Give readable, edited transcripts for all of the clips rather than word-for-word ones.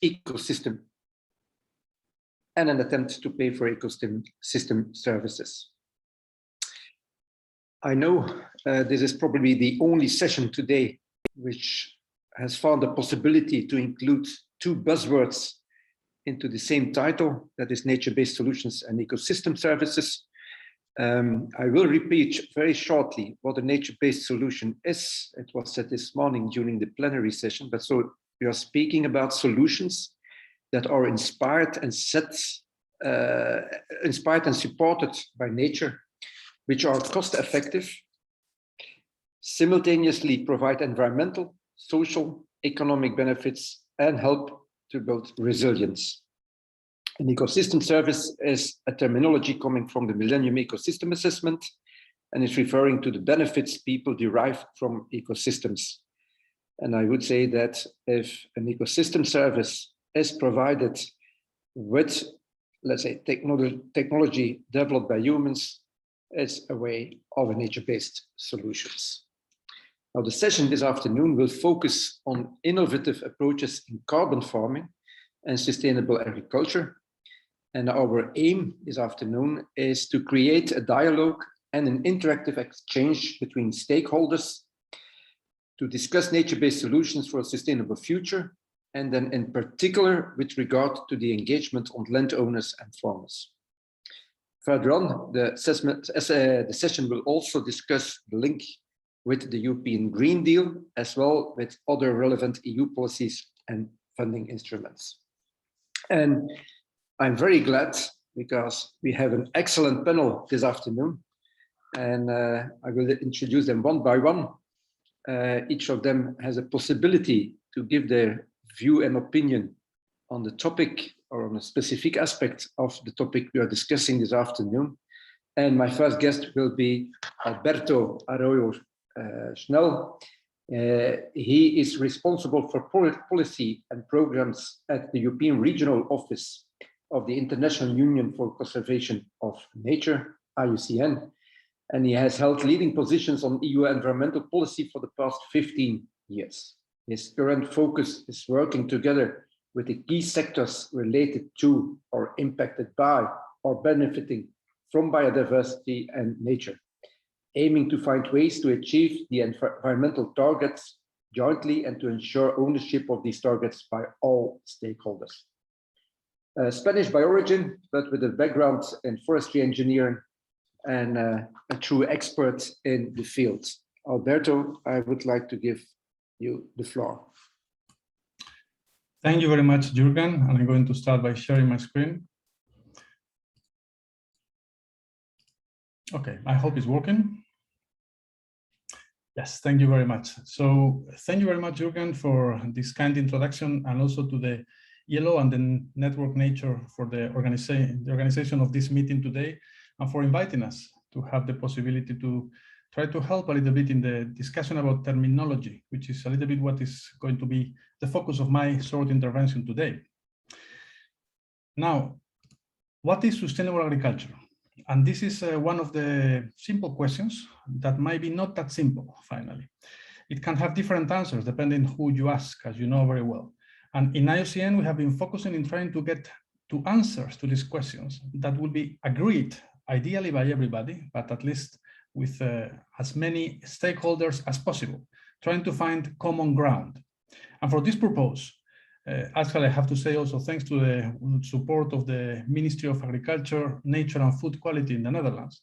ecosystem and an attempt to pay for ecosystem services. I know this is probably the only session today which has found the possibility to include two buzzwords into the same title, that is nature-based solutions and ecosystem services. I will repeat very shortly what a nature-based solution is. It was said this morning during the plenary session, but so we are speaking about solutions that are inspired and supported by nature, which are cost-effective, simultaneously provide environmental, social, economic benefits, and help to build resilience. An ecosystem service is a terminology coming from the Millennium Ecosystem Assessment and is referring to the benefits people derive from ecosystems. And I would say that if an ecosystem service is provided with, let's say, technology developed by humans, it's a way of nature-based solutions. Now, the session this afternoon will focus on innovative approaches in carbon farming and sustainable agriculture. And our aim this afternoon is to create a dialogue and an interactive exchange between stakeholders to discuss nature-based solutions for a sustainable future, and then in particular with regard to the engagement of landowners and farmers. Further on, the session will also discuss the link with the European Green Deal, as well with other relevant EU policies and funding instruments. And I'm very glad because we have an excellent panel this afternoon, and I will introduce them one by one. Each of them has a possibility to give their view and opinion on the topic or on a specific aspect of the topic we are discussing this afternoon. And my first guest will be Alberto Arroyo Schnell. He is responsible for policy and programs at the European Regional Office of the International Union for Conservation of Nature, IUCN, and he has held leading positions on EU environmental policy for the past 15 years. His current focus is working together with the key sectors related to or impacted by or benefiting from biodiversity and nature, aiming to find ways to achieve the environmental targets jointly and to ensure ownership of these targets by all stakeholders. Spanish by origin, but with a background in forestry engineering and a true expert in the field. Alberto, I would like to give you the floor. Thank you very much, Jürgen. And I'm going to start by sharing my screen. Okay, I hope it's working. Yes, thank you very much. So thank you very much, Jürgen, for this kind introduction, and also to the ILO and the NetworkNature for the organization of this meeting today, and for inviting us to have the possibility to try to help a little bit in the discussion about terminology, which is a little bit what is going to be the focus of my short intervention today. Now, what is sustainable agriculture? And this is one of the simple questions that might be not that simple, finally. It can have different answers depending who you ask, as you know very well. And in IUCN, we have been focusing in trying to get to answers to these questions that will be agreed, ideally by everybody, but at least with as many stakeholders as possible, trying to find common ground. And for this purpose, actually, I have to say also thanks to the support of the Ministry of Agriculture, Nature and Food Quality in the Netherlands.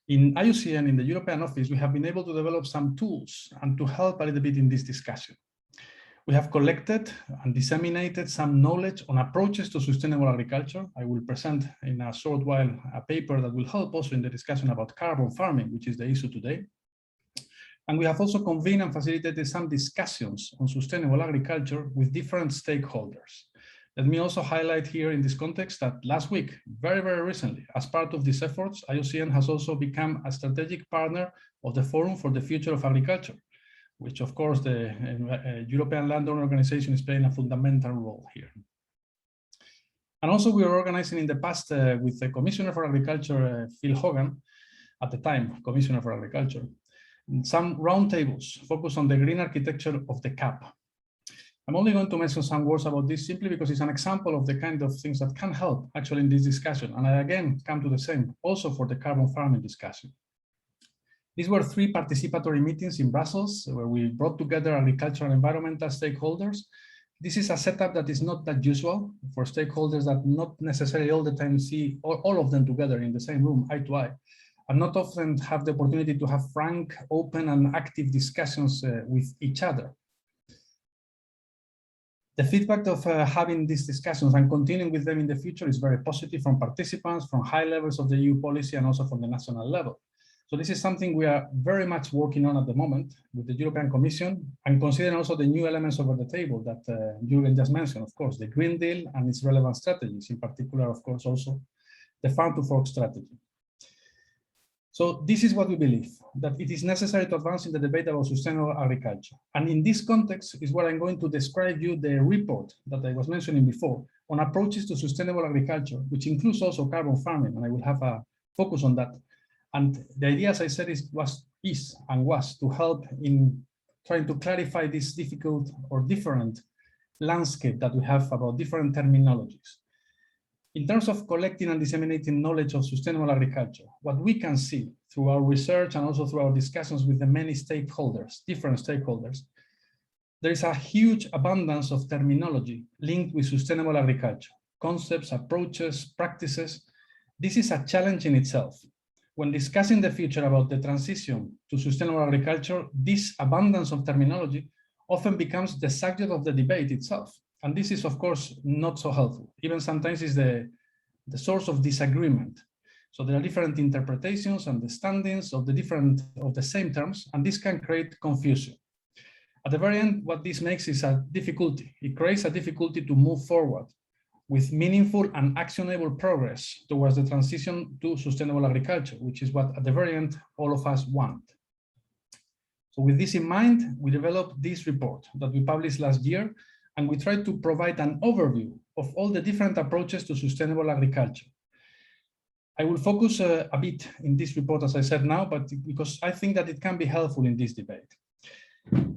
In IUCN, in the European Office, we have been able to develop some tools and to help a little bit in this discussion. We have collected and disseminated some knowledge on approaches to sustainable agriculture. I will present in a short while a paper that will help also in the discussion about carbon farming, which is the issue today. And we have also convened and facilitated some discussions on sustainable agriculture with different stakeholders. Let me also highlight here in this context that last week, very, very recently, as part of these efforts, IUCN has also become a strategic partner of the Forum for the Future of Agriculture, which of course the European Landowner Organization is playing a fundamental role here. And also we were organizing in the past with the Commissioner for Agriculture, Phil Hogan, at the time, Commissioner for Agriculture, some roundtables focused on the green architecture of the CAP. I'm only going to mention some words about this simply because it's an example of the kind of things that can help actually in this discussion. And I again come to the same also for the carbon farming discussion. These were 3 participatory meetings in Brussels where we brought together agricultural and environmental stakeholders. This is a setup that is not that usual for stakeholders that not necessarily all the time see all of them together in the same room, eye to eye, and not often have the opportunity to have frank, open, and active discussions with each other. The feedback of having these discussions and continuing with them in the future is very positive from participants, from high levels of the EU policy, and also from the national level. So this is something we are very much working on at the moment with the European Commission, and considering also the new elements over the table that Jürgen just mentioned, of course, the Green Deal and its relevant strategies, in particular, of course, also the Farm to Fork strategy. So this is what we believe, that it is necessary to advance in the debate about sustainable agriculture. And in this context is where I'm going to describe you the report that I was mentioning before on approaches to sustainable agriculture, which includes also carbon farming, and I will have a focus on that. And the idea, as I said, was to help in trying to clarify this difficult or different landscape that we have about different terminologies. In terms of collecting and disseminating knowledge of sustainable agriculture, what we can see through our research and also through our discussions with the many stakeholders, different stakeholders, there is a huge abundance of terminology linked with sustainable agriculture, concepts, approaches, practices. This is a challenge in itself. When discussing the future about the transition to sustainable agriculture, this abundance of terminology often becomes the subject of the debate itself. And this is, of course, not so helpful. Even sometimes is the source of disagreement. So there are different interpretations, understandings of the same terms, and this can create confusion. At the very end, what this makes is a difficulty. It creates a difficulty to move forward with meaningful and actionable progress towards the transition to sustainable agriculture, which is what, at the very end, all of us want. So with this in mind, we developed this report that we published last year, and we tried to provide an overview of all the different approaches to sustainable agriculture. I will focus a bit in this report, as I said now, but because I think that it can be helpful in this debate.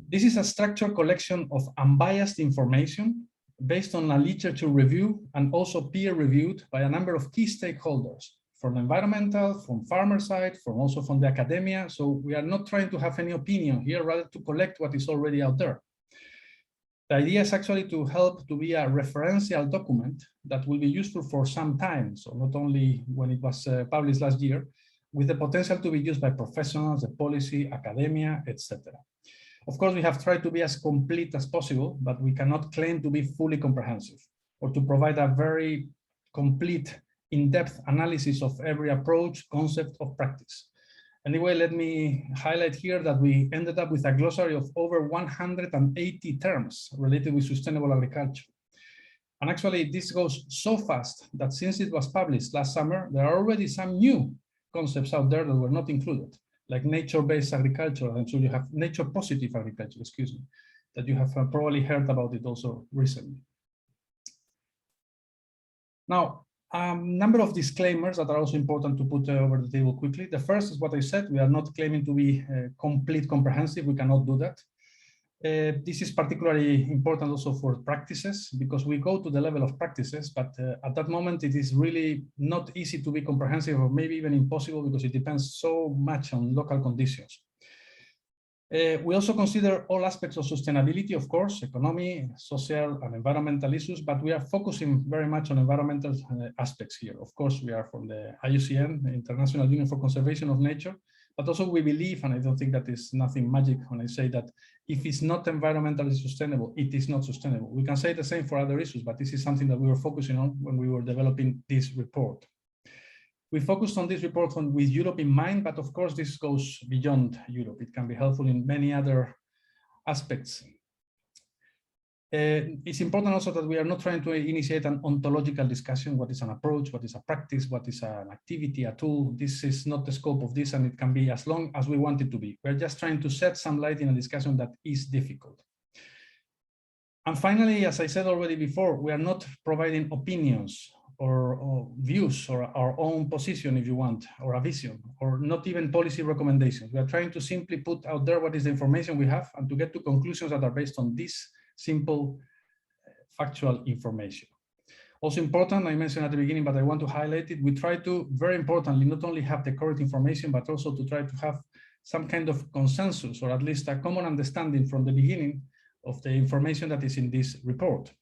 This is a structured collection of unbiased information based on a literature review and also peer-reviewed by a number of key stakeholders from environmental, from farmer side, also from the academia. So we are not trying to have any opinion here, rather to collect what is already out there. The idea is actually to help to be a referential document that will be useful for some time. So not only when it was published last year, with the potential to be used by professionals, the policy, academia, etc. Of course, we have tried to be as complete as possible, but we cannot claim to be fully comprehensive or to provide a very complete, in-depth analysis of every approach, concept, or practice. Anyway, let me highlight here that we ended up with a glossary of over 180 terms related with sustainable agriculture. And actually, this goes so fast that since it was published last summer, there are already some new concepts out there that were not included, like nature-based agriculture, and so you have nature-positive agriculture, excuse me, that you have probably heard about it also recently. Now, a number of disclaimers that are also important to put over the table quickly. The first is what I said, we are not claiming to be complete comprehensive, we cannot do that. This is particularly important also for practices, because we go to the level of practices, but at that moment it is really not easy to be comprehensive, or maybe even impossible, because it depends so much on local conditions. We also consider all aspects of sustainability, of course, economy, social and environmental issues, but we are focusing very much on environmental aspects here. Of course, we are from the IUCN, the International Union for Conservation of Nature, but also we believe, and I don't think that is nothing magic when I say that if it's not environmentally sustainable, it is not sustainable. We can say the same for other issues, but this is something that we were focusing on when we were developing this report. We focused on this report with Europe in mind, but of course this goes beyond Europe. It can be helpful in many other aspects. It's important also that we are not trying to initiate an ontological discussion. What is an approach? What is a practice? What is an activity, a tool? This is not the scope of this, and it can be as long as we want it to be. We're just trying to shed some light in a discussion that is difficult. And finally, as I said already before, we are not providing opinions or views or our own position, if you want, or a vision, or not even policy recommendations. We are trying to simply put out there what is the information we have and to get to conclusions that are based on this simple factual information. Also important, I mentioned at the beginning, but I want to highlight it. We try to, very importantly, not only have the correct information, but also to try to have some kind of consensus, or at least a common understanding from the beginning of the information that is in this report.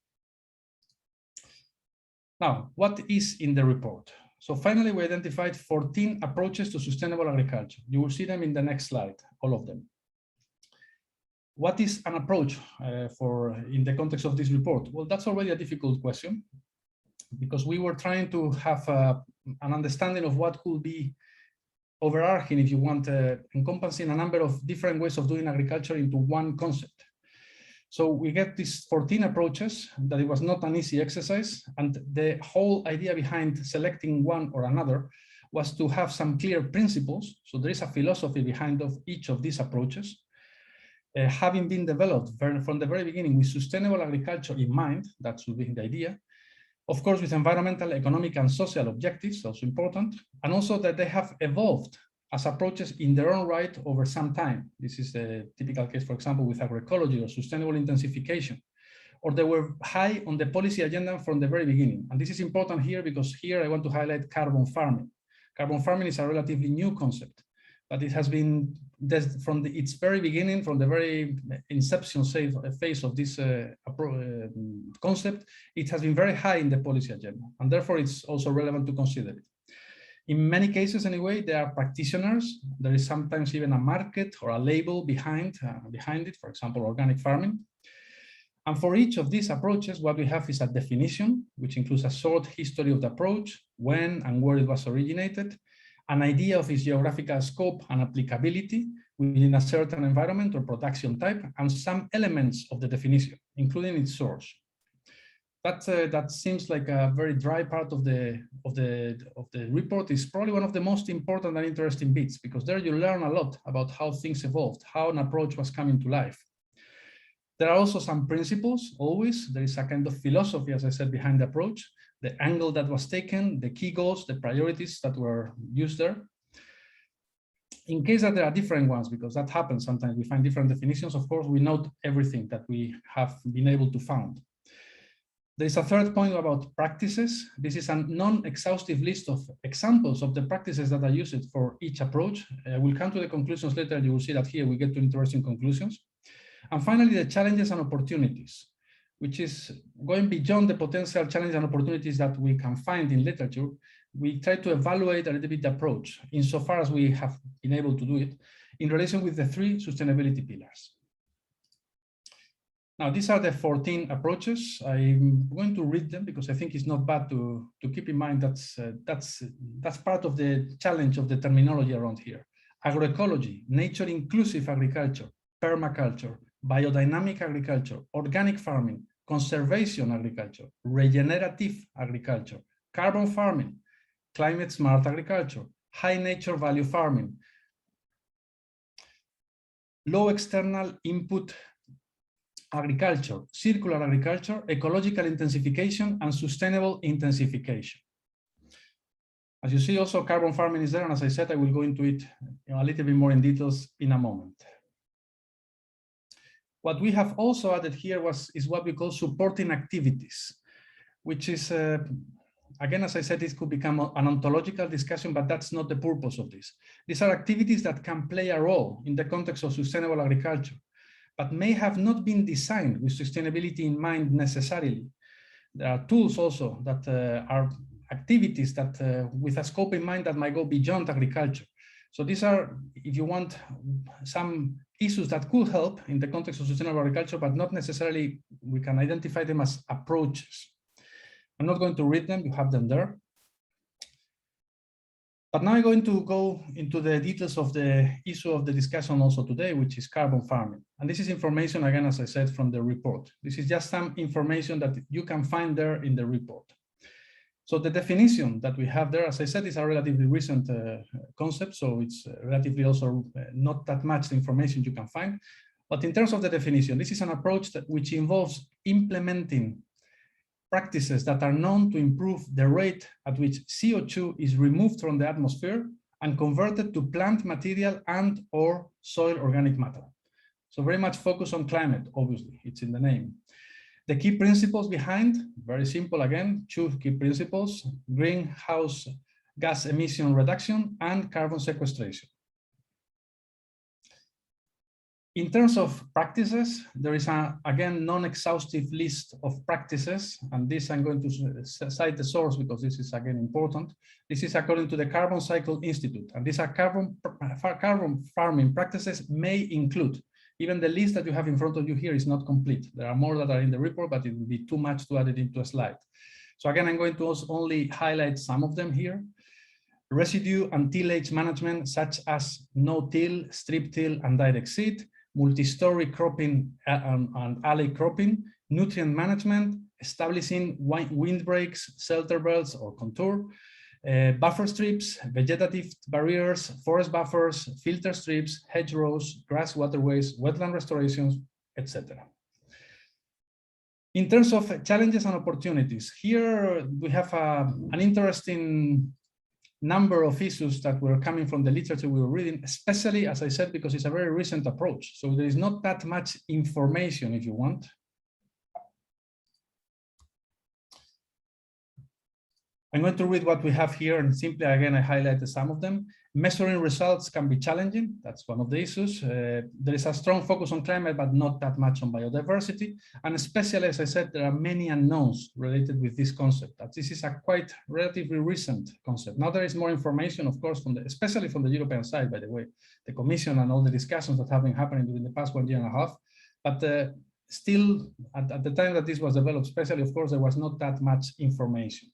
Now, what is in the report? So finally, we identified 14 approaches to sustainable agriculture. You will see them in the next slide, all of them. What is an approach in the context of this report? Well, that's already a difficult question, because we were trying to have an understanding of what could be overarching, if you want, encompassing a number of different ways of doing agriculture into one concept. So we get these 14 approaches, that it was not an easy exercise. And the whole idea behind selecting one or another was to have some clear principles. So there is a philosophy behind each of these approaches, having been developed from the very beginning with sustainable agriculture in mind. That should be the idea. Of course, with environmental, economic, and social objectives, also important, and also that they have evolved as approaches in their own right over some time. This is the typical case, for example, with agroecology or sustainable intensification, or they were high on the policy agenda from the very beginning. And this is important here because here I want to highlight carbon farming. Carbon farming is a relatively new concept, but it has been from its very beginning, from the very inception phase of this concept, it has been very high in the policy agenda, and therefore it's also relevant to consider it. In many cases, anyway, there are practitioners. There is sometimes even a market or a label behind it, for example, organic farming. And for each of these approaches, what we have is a definition, which includes a short history of the approach, when and where it was originated, an idea of its geographical scope and applicability within a certain environment or production type, and some elements of the definition, including its source. That seems like a very dry part of the report. Is probably one of the most important and interesting bits, because there you learn a lot about how things evolved, how an approach was coming to life. There are also some principles, always. There is a kind of philosophy, as I said, behind the approach, the angle that was taken, the key goals, the priorities that were used there. In case that there are different ones, because that happens sometimes, we find different definitions, of course, we note everything that we have been able to find. There is a third point about practices. This is a non-exhaustive list of examples of the practices that are used for each approach. We'll come to the conclusions later. You will see that here we get to interesting conclusions. And finally, the challenges and opportunities, which is going beyond the potential challenges and opportunities that we can find in literature. We try to evaluate a little bit the approach, insofar as we have been able to do it, in relation with the 3 sustainability pillars. Now, these are the 14 approaches. I'm going to read them because I think it's not bad to keep in mind that's part of the challenge of the terminology around here. Agroecology, nature-inclusive agriculture, permaculture, biodynamic agriculture, organic farming, conservation agriculture, regenerative agriculture, carbon farming, climate-smart agriculture, high nature value farming, low external input agriculture, circular agriculture, ecological intensification, and sustainable intensification. As you see, also carbon farming is there, and as I said, I will go into it a little bit more in details in a moment. What we have also added here is what we call supporting activities, which is, again, as I said, this could become an ontological discussion, but that's not the purpose of this. These are activities that can play a role in the context of sustainable agriculture, but may have not been designed with sustainability in mind necessarily. There are tools also that are activities that with a scope in mind that might go beyond agriculture. So these are, if you want, some issues that could help in the context of sustainable agriculture, but not necessarily we can identify them as approaches. I'm not going to read them, you have them there. But now I'm going to go into the details of the issue of the discussion also today, which is carbon farming. And this is information, again, as I said, from the report. This is just some information that you can find there in the report. So the definition that we have there, as I said, is a relatively recent concept. So it's relatively also not that much information you can find. But in terms of the definition, this is an approach which involves implementing practices that are known to improve the rate at which CO2 is removed from the atmosphere and converted to plant material and or soil organic matter. So very much focus on climate, obviously, it's in the name. The key principles behind, very simple again, 2 key principles: greenhouse gas emission reduction and carbon sequestration. In terms of practices, there is again, non-exhaustive list of practices, and this I'm going to cite the source because this is again important. This is according to the Carbon Cycle Institute, and these are carbon farming practices may include. Even the list that you have in front of you here is not complete. There are more that are in the report, but it would be too much to add it into a slide. So again, I'm going to only highlight some of them here. Residue and tillage management, such as no-till, strip-till, and direct seed, multi-story cropping and alley cropping, nutrient management, establishing windbreaks, shelter belts or contour, buffer strips, vegetative barriers, forest buffers, filter strips, hedgerows, grass waterways, wetland restorations, etc. In terms of challenges and opportunities, here we have an interesting number of issues that were coming from the literature we were reading, especially, as I said, because it's a very recent approach. So there is not that much information, if you want. I'm going to read what we have here, and simply, again, I highlighted some of them. Measuring results can be challenging. That's one of the issues. There is a strong focus on climate, but not that much on biodiversity. And especially, as I said, there are many unknowns related with this concept. That this is a quite relatively recent concept. Now there is more information, of course, especially from the European side, by the way, the Commission and all the discussions that have been happening during the past 1.5 years. But still, at the time that this was developed, especially, of course, there was not that much information.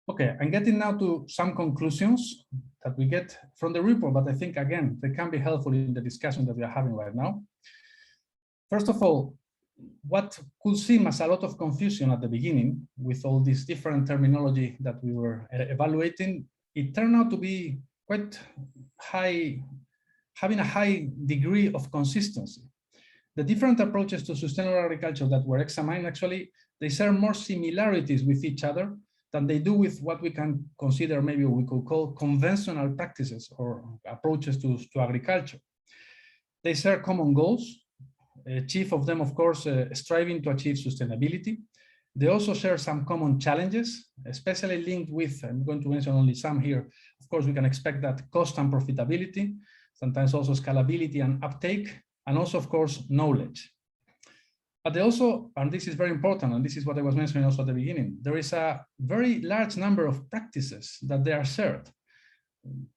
Okay, I'm getting now to some conclusions that we get from the report, but I think, again, they can be helpful in the discussion that we are having right now. First of all, what could seem as a lot of confusion at the beginning with all this different terminology that we were evaluating, it turned out to be quite high, having a high degree of consistency. The different approaches to sustainable agriculture that were examined, actually, they share more similarities with each other than they do with what we can consider, maybe we could call conventional practices or approaches to agriculture. They share common goals, chief of them, of course, striving to achieve sustainability. They also share some common challenges, especially linked with, I'm going to mention only some here. Of course, we can expect that cost and profitability, sometimes also scalability and uptake, and also, of course, knowledge. But they also, and this is very important, and this is what I was mentioning also at the beginning, there is a very large number of practices that they are shared.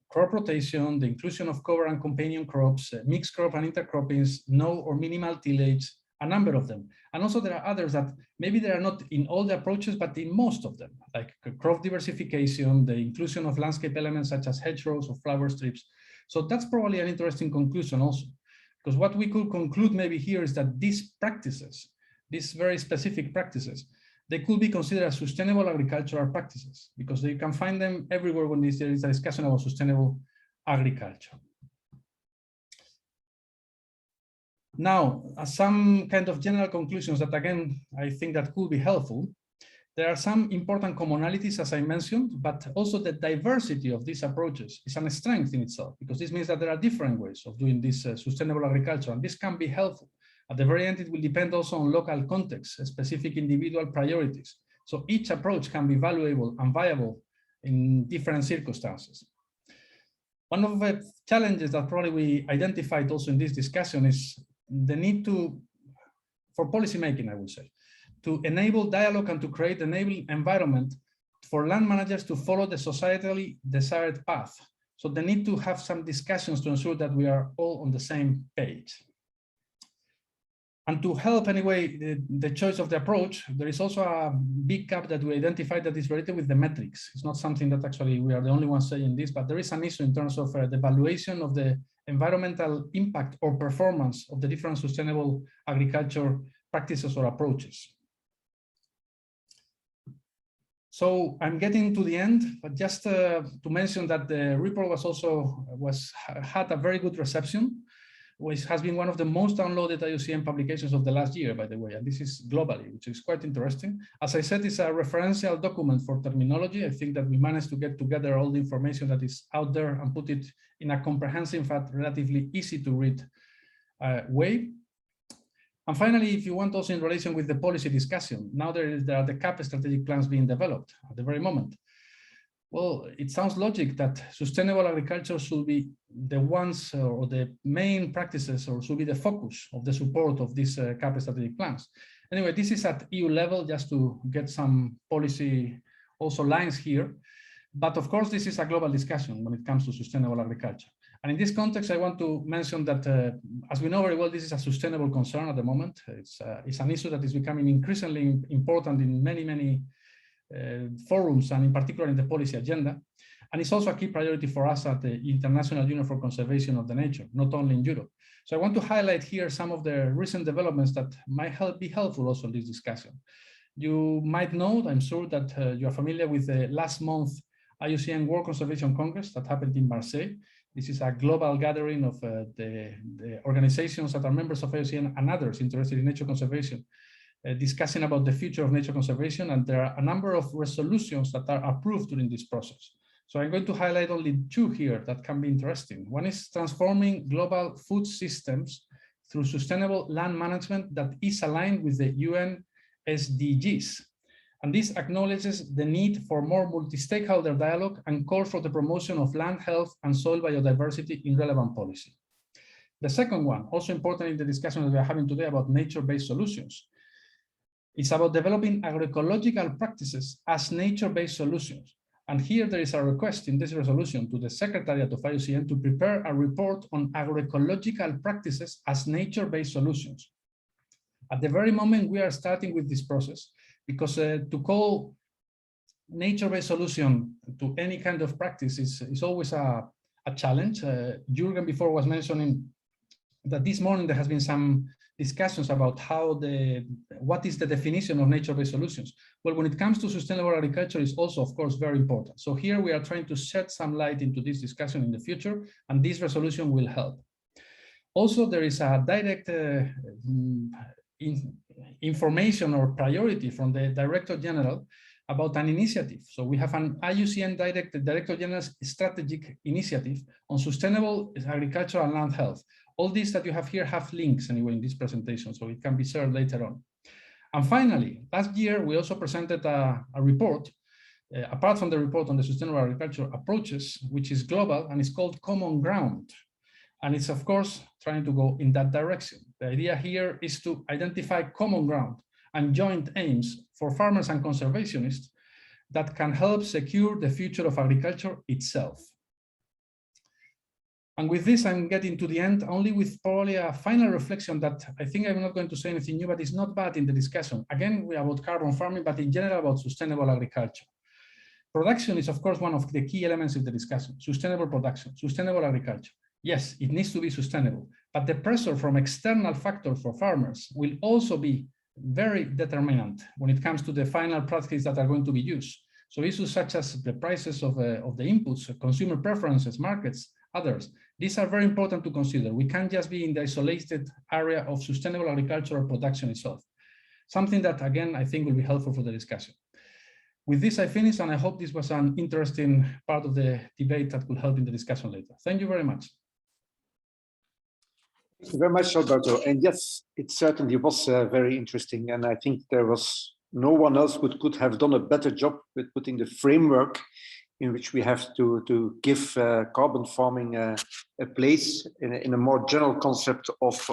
Crop rotation, the inclusion of cover and companion crops, mixed crop and intercroppings, no or minimal tillage, a number of them. And also there are others that maybe they are not in all the approaches, but in most of them, like crop diversification, the inclusion of landscape elements such as hedgerows or flower strips. So that's probably an interesting conclusion also. Because what we could conclude maybe here is that these practices, these very specific practices, they could be considered as sustainable agricultural practices because you can find them everywhere when there is a discussion about sustainable agriculture. Now, some kind of general conclusions that, again, I think that could be helpful. There are some important commonalities, as I mentioned, but also the diversity of these approaches is a strength in itself, because this means that there are different ways of doing this sustainable agriculture, and this can be helpful. At the very end, it will depend also on local context, specific individual priorities. So each approach can be valuable and viable in different circumstances. One of the challenges that probably we identified also in this discussion is the need for policymaking, I would say, to enable dialogue and to create an enabling environment for land managers to follow the societally desired path. So they need to have some discussions to ensure that we are all on the same page. And to help anyway the choice of the approach, there is also a big gap that we identified that is related with the metrics. It's not something that actually we are the only ones saying this, but there is an issue in terms of the evaluation of the environmental impact or performance of the different sustainable agriculture practices or approaches. So I'm getting to the end, but just to mention that the report had a very good reception, which has been one of the most downloaded IUCN publications of the last year, by the way, and this is globally, which is quite interesting. As I said, it's a referential document for terminology. I think that we managed to get together all the information that is out there and put it in a comprehensive, but relatively easy to read way. And finally, if you want also in relation with the policy discussion, now there are the CAP strategic plans being developed at the very moment. Well, it sounds logic that sustainable agriculture should be the ones or the main practices or should be the focus of the support of these CAP strategic plans. Anyway, this is at EU level just to get some policy also lines here. But of course, this is a global discussion when it comes to sustainable agriculture. And in this context, I want to mention that, as we know very well, this is a sustainable concern at the moment. It's an issue that is becoming increasingly important in many forums, and in particular in the policy agenda. And it's also a key priority for us at the International Union for Conservation of the Nature, not only in Europe. So I want to highlight here some of the recent developments that might be helpful also in this discussion. You might know, I'm sure that you are familiar with the last month IUCN World Conservation Congress that happened in Marseille. This is a global gathering of the organizations that are members of IUCN and others interested in nature conservation, discussing about the future of nature conservation. And there are a number of resolutions that are approved during this process. So I'm going to highlight only two here that can be interesting. One is transforming global food systems through sustainable land management that is aligned with the UN SDGs. And this acknowledges the need for more multi-stakeholder dialogue and calls for the promotion of land health and soil biodiversity in relevant policy. The second one, also important in the discussion that we are having today about nature-based solutions, it's about developing agroecological practices as nature-based solutions. And here there is a request in this resolution to the Secretariat of IUCN to prepare a report on agroecological practices as nature-based solutions. At the very moment we are starting with this process, because to call nature-based solution to any kind of practice is always a challenge. Jürgen before was mentioning that this morning there has been some discussions about what is the definition of nature-based solutions. Well, when it comes to sustainable agriculture, is also, of course, very important. So here we are trying to shed some light into this discussion in the future, and this resolution will help. Also, there is a direct information or priority from the Director General about an initiative. So we have an IUCN Director General's strategic initiative on sustainable agriculture and land health. All these that you have here have links anyway in this presentation, so it can be shared later on. And finally, last year, we also presented a report, apart from the report on the sustainable agriculture approaches, which is global and it's called Common Ground. And it's, of course, trying to go in that direction. The idea here is to identify common ground and joint aims for farmers and conservationists that can help secure the future of agriculture itself. And with this, I'm getting to the end, only with probably a final reflection that I think I'm not going to say anything new, but it's not bad in the discussion. Again, we are about carbon farming, but in general about sustainable agriculture. Production is, of course, one of the key elements of the discussion. Sustainable production, sustainable agriculture. Yes, it needs to be sustainable, but the pressure from external factors for farmers will also be very determinant when it comes to the final practices that are going to be used. So issues such as the prices of the inputs, consumer preferences, markets, others, these are very important to consider. We can't just be in the isolated area of sustainable agricultural production itself. Something that, again, I think will be helpful for the discussion. With this, I finish, and I hope this was an interesting part of the debate that will help in the discussion later. Thank you very much. Thank you very much, Alberto. And yes, it certainly was very interesting. And I think there was no one else who could have done a better job with putting the framework in which we have to give carbon farming a place in a more general concept of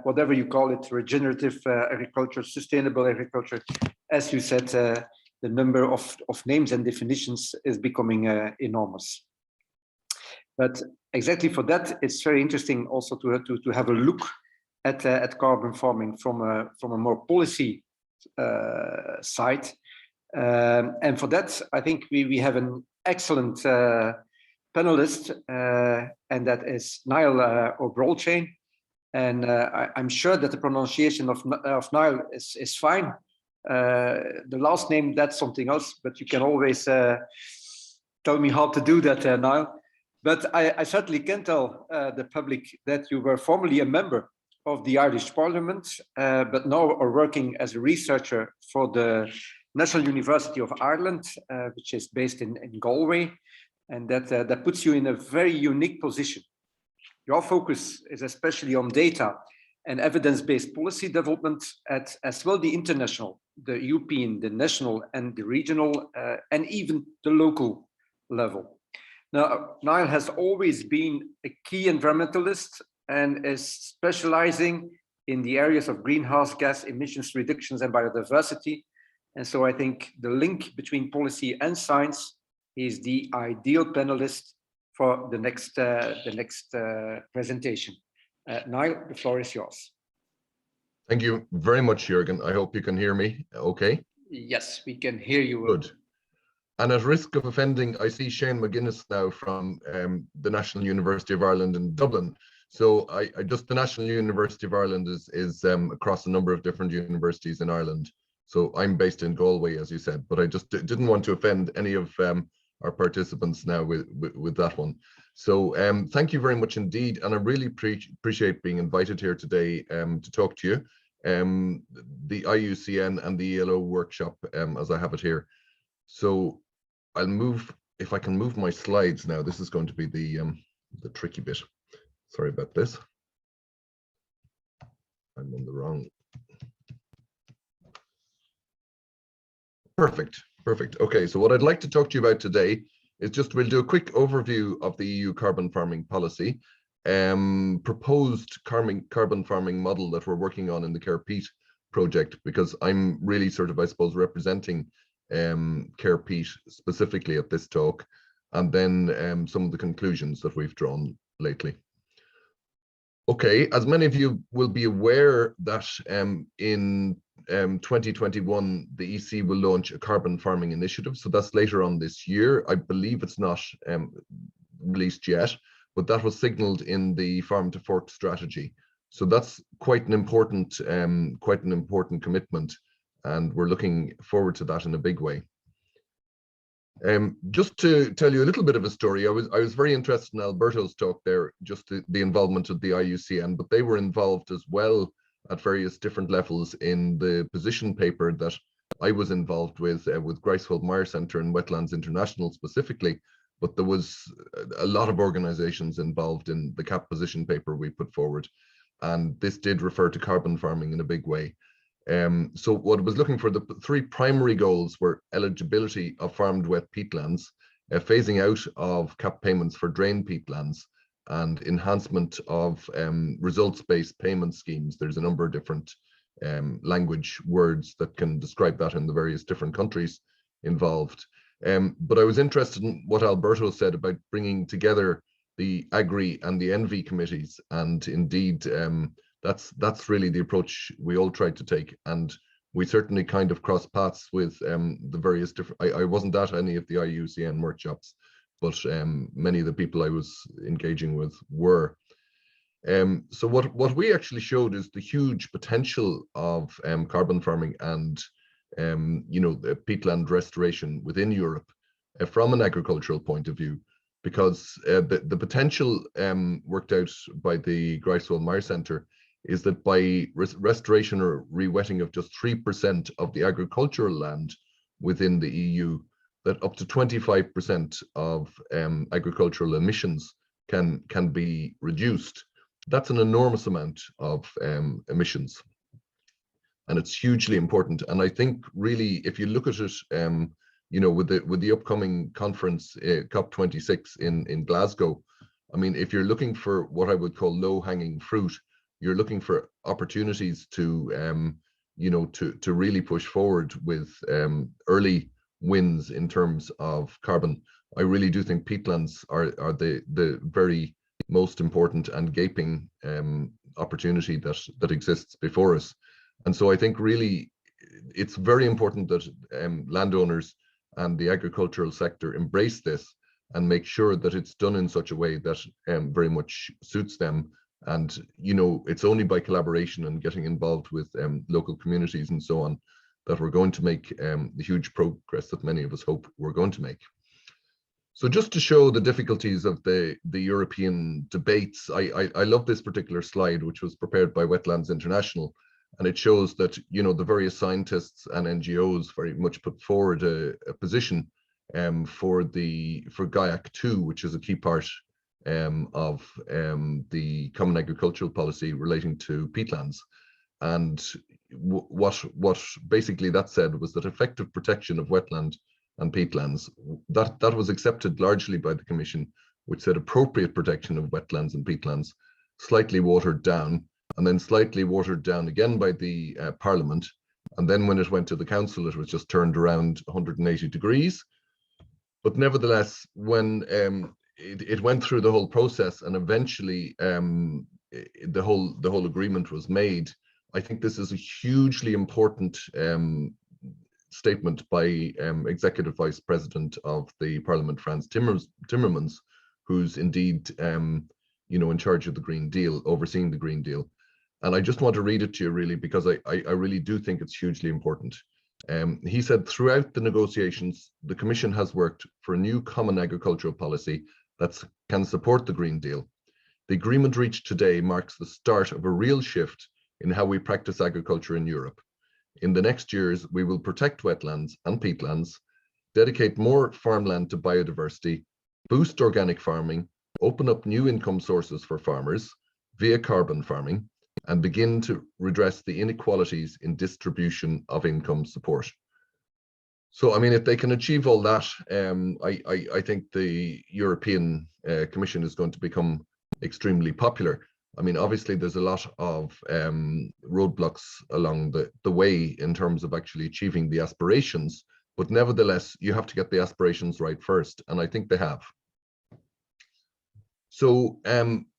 whatever you call it, regenerative agriculture, sustainable agriculture. As you said, the number of names and definitions is becoming enormous. But exactly for that, it's very interesting also to have a look at carbon farming from a more policy side. And for that, I think we have an excellent panelist, and that is Niall O'Brolchain. And I'm sure that the pronunciation of Niall is fine. The last name, that's something else, but you can always tell me how to do that, Niall. But I certainly can tell the public that you were formerly a member of the Irish Parliament, but now are working as a researcher for the National University of Ireland, which is based in Galway, and that puts you in a very unique position. Your focus is especially on data and evidence-based policy development at as well the international, the European, the national, and the regional, and even the local level. Now, Niall has always been a key environmentalist and is specializing in the areas of greenhouse gas emissions reductions and biodiversity. And so I think the link between policy and science is the ideal panelist for the next presentation. Niall, the floor is yours. Thank you very much, Jürgen. I hope you can hear me okay. Yes, we can hear you. Good. And at risk of offending, I see Shane McGuinness now from the National University of Ireland in Dublin. So the National University of Ireland is across a number of different universities in Ireland. So I'm based in Galway, as you said, but I just didn't want to offend any of our participants now with that one. So thank you very much indeed. And I really appreciate being invited here today to talk to you. The IUCN and the ELO workshop, as I have it here. So I'll move, if I can move my slides now. This is going to be the tricky bit. Sorry about this. I'm on the wrong. Perfect. Okay, so what I'd like to talk to you about today is just we'll do a quick overview of the EU carbon farming policy, proposed carbon farming model that we're working on in the CarePeat project, because I'm really sort of, I suppose, representing CarePeat specifically at this talk, and then some of the conclusions that we've drawn lately. Okay, as many of you will be aware that in 2021, the EC will launch a carbon farming initiative. So that's later on this year. I believe it's not released yet, but that was signaled in the Farm to Fork strategy. So that's quite an important commitment, and we're looking forward to that in a big way. Just to tell you a little bit of a story, I was very interested in Alberto's talk there, just the involvement of the IUCN, but they were involved as well at various different levels in the position paper that I was involved with Greifswald Meyer Centre and Wetlands International specifically, but there was a lot of organizations involved in the CAP position paper we put forward, and this did refer to carbon farming in a big way. So what I was looking for, the three primary goals were eligibility of farmed wet peatlands, phasing out of CAP payments for drain peatlands, and enhancement of results-based payment schemes. There's a number of different language words that can describe that in the various different countries involved. But I was interested in what Alberto said about bringing together the Agri and the Envy committees, and indeed that's really the approach we all tried to take, and we certainly kind of crossed paths with the various different. I wasn't at any of the IUCN workshops, but many of the people I was engaging with were. So what we actually showed is the huge potential of carbon farming and the peatland restoration within Europe from an agricultural point of view, because the potential worked out by the Greifswald Meyer Centre is that by restoration or rewetting of just 3% of the agricultural land within the EU, that up to 25% of agricultural emissions can be reduced. That's an enormous amount of emissions, and it's hugely important. And I think really, if you look at it, with the upcoming conference COP26 in Glasgow, I mean, if you're looking for what I would call low-hanging fruit, you're looking for opportunities to really push forward with early wins in terms of carbon. I really do think peatlands are the very most important and gaping opportunity that exists before us. And so I think really it's very important that landowners and the agricultural sector embrace this and make sure that it's done in such a way that very much suits them. And it's only by collaboration and getting involved with local communities and so on that we're going to make the huge progress that many of us hope we're going to make. So just to show the difficulties of the European debates, I love this particular slide, which was prepared by Wetlands International, and it shows that the various scientists and NGOs very much put forward a position for GAIAC 2, which is a key part of the Common Agricultural Policy relating to peatlands. And what basically that said was that effective protection of wetland and peatlands, that was accepted largely by the Commission, which said appropriate protection of wetlands and peatlands, slightly watered down, and then slightly watered down again by the Parliament. And then when it went to the Council, it was just turned around 180 degrees. But nevertheless, when it went through the whole process and eventually the whole agreement was made, I think this is a hugely important statement by Executive Vice President of the Parliament, Frans Timmermans, who's indeed in charge of the Green Deal, overseeing the Green Deal. And I just want to read it to you really, because I really do think it's hugely important. He said, throughout the negotiations, the Commission has worked for a new common agricultural policy that can support the Green Deal. The agreement reached today marks the start of a real shift in how we practice agriculture in Europe. In the next years, we will protect wetlands and peatlands, dedicate more farmland to biodiversity, boost organic farming, open up new income sources for farmers via carbon farming, and begin to redress the inequalities in distribution of income support. So, I mean, if they can achieve all that, I think the European Commission is going to become extremely popular. I mean, obviously, there's a lot of roadblocks along the way in terms of actually achieving the aspirations, but nevertheless, you have to get the aspirations right first, and I think they have. So,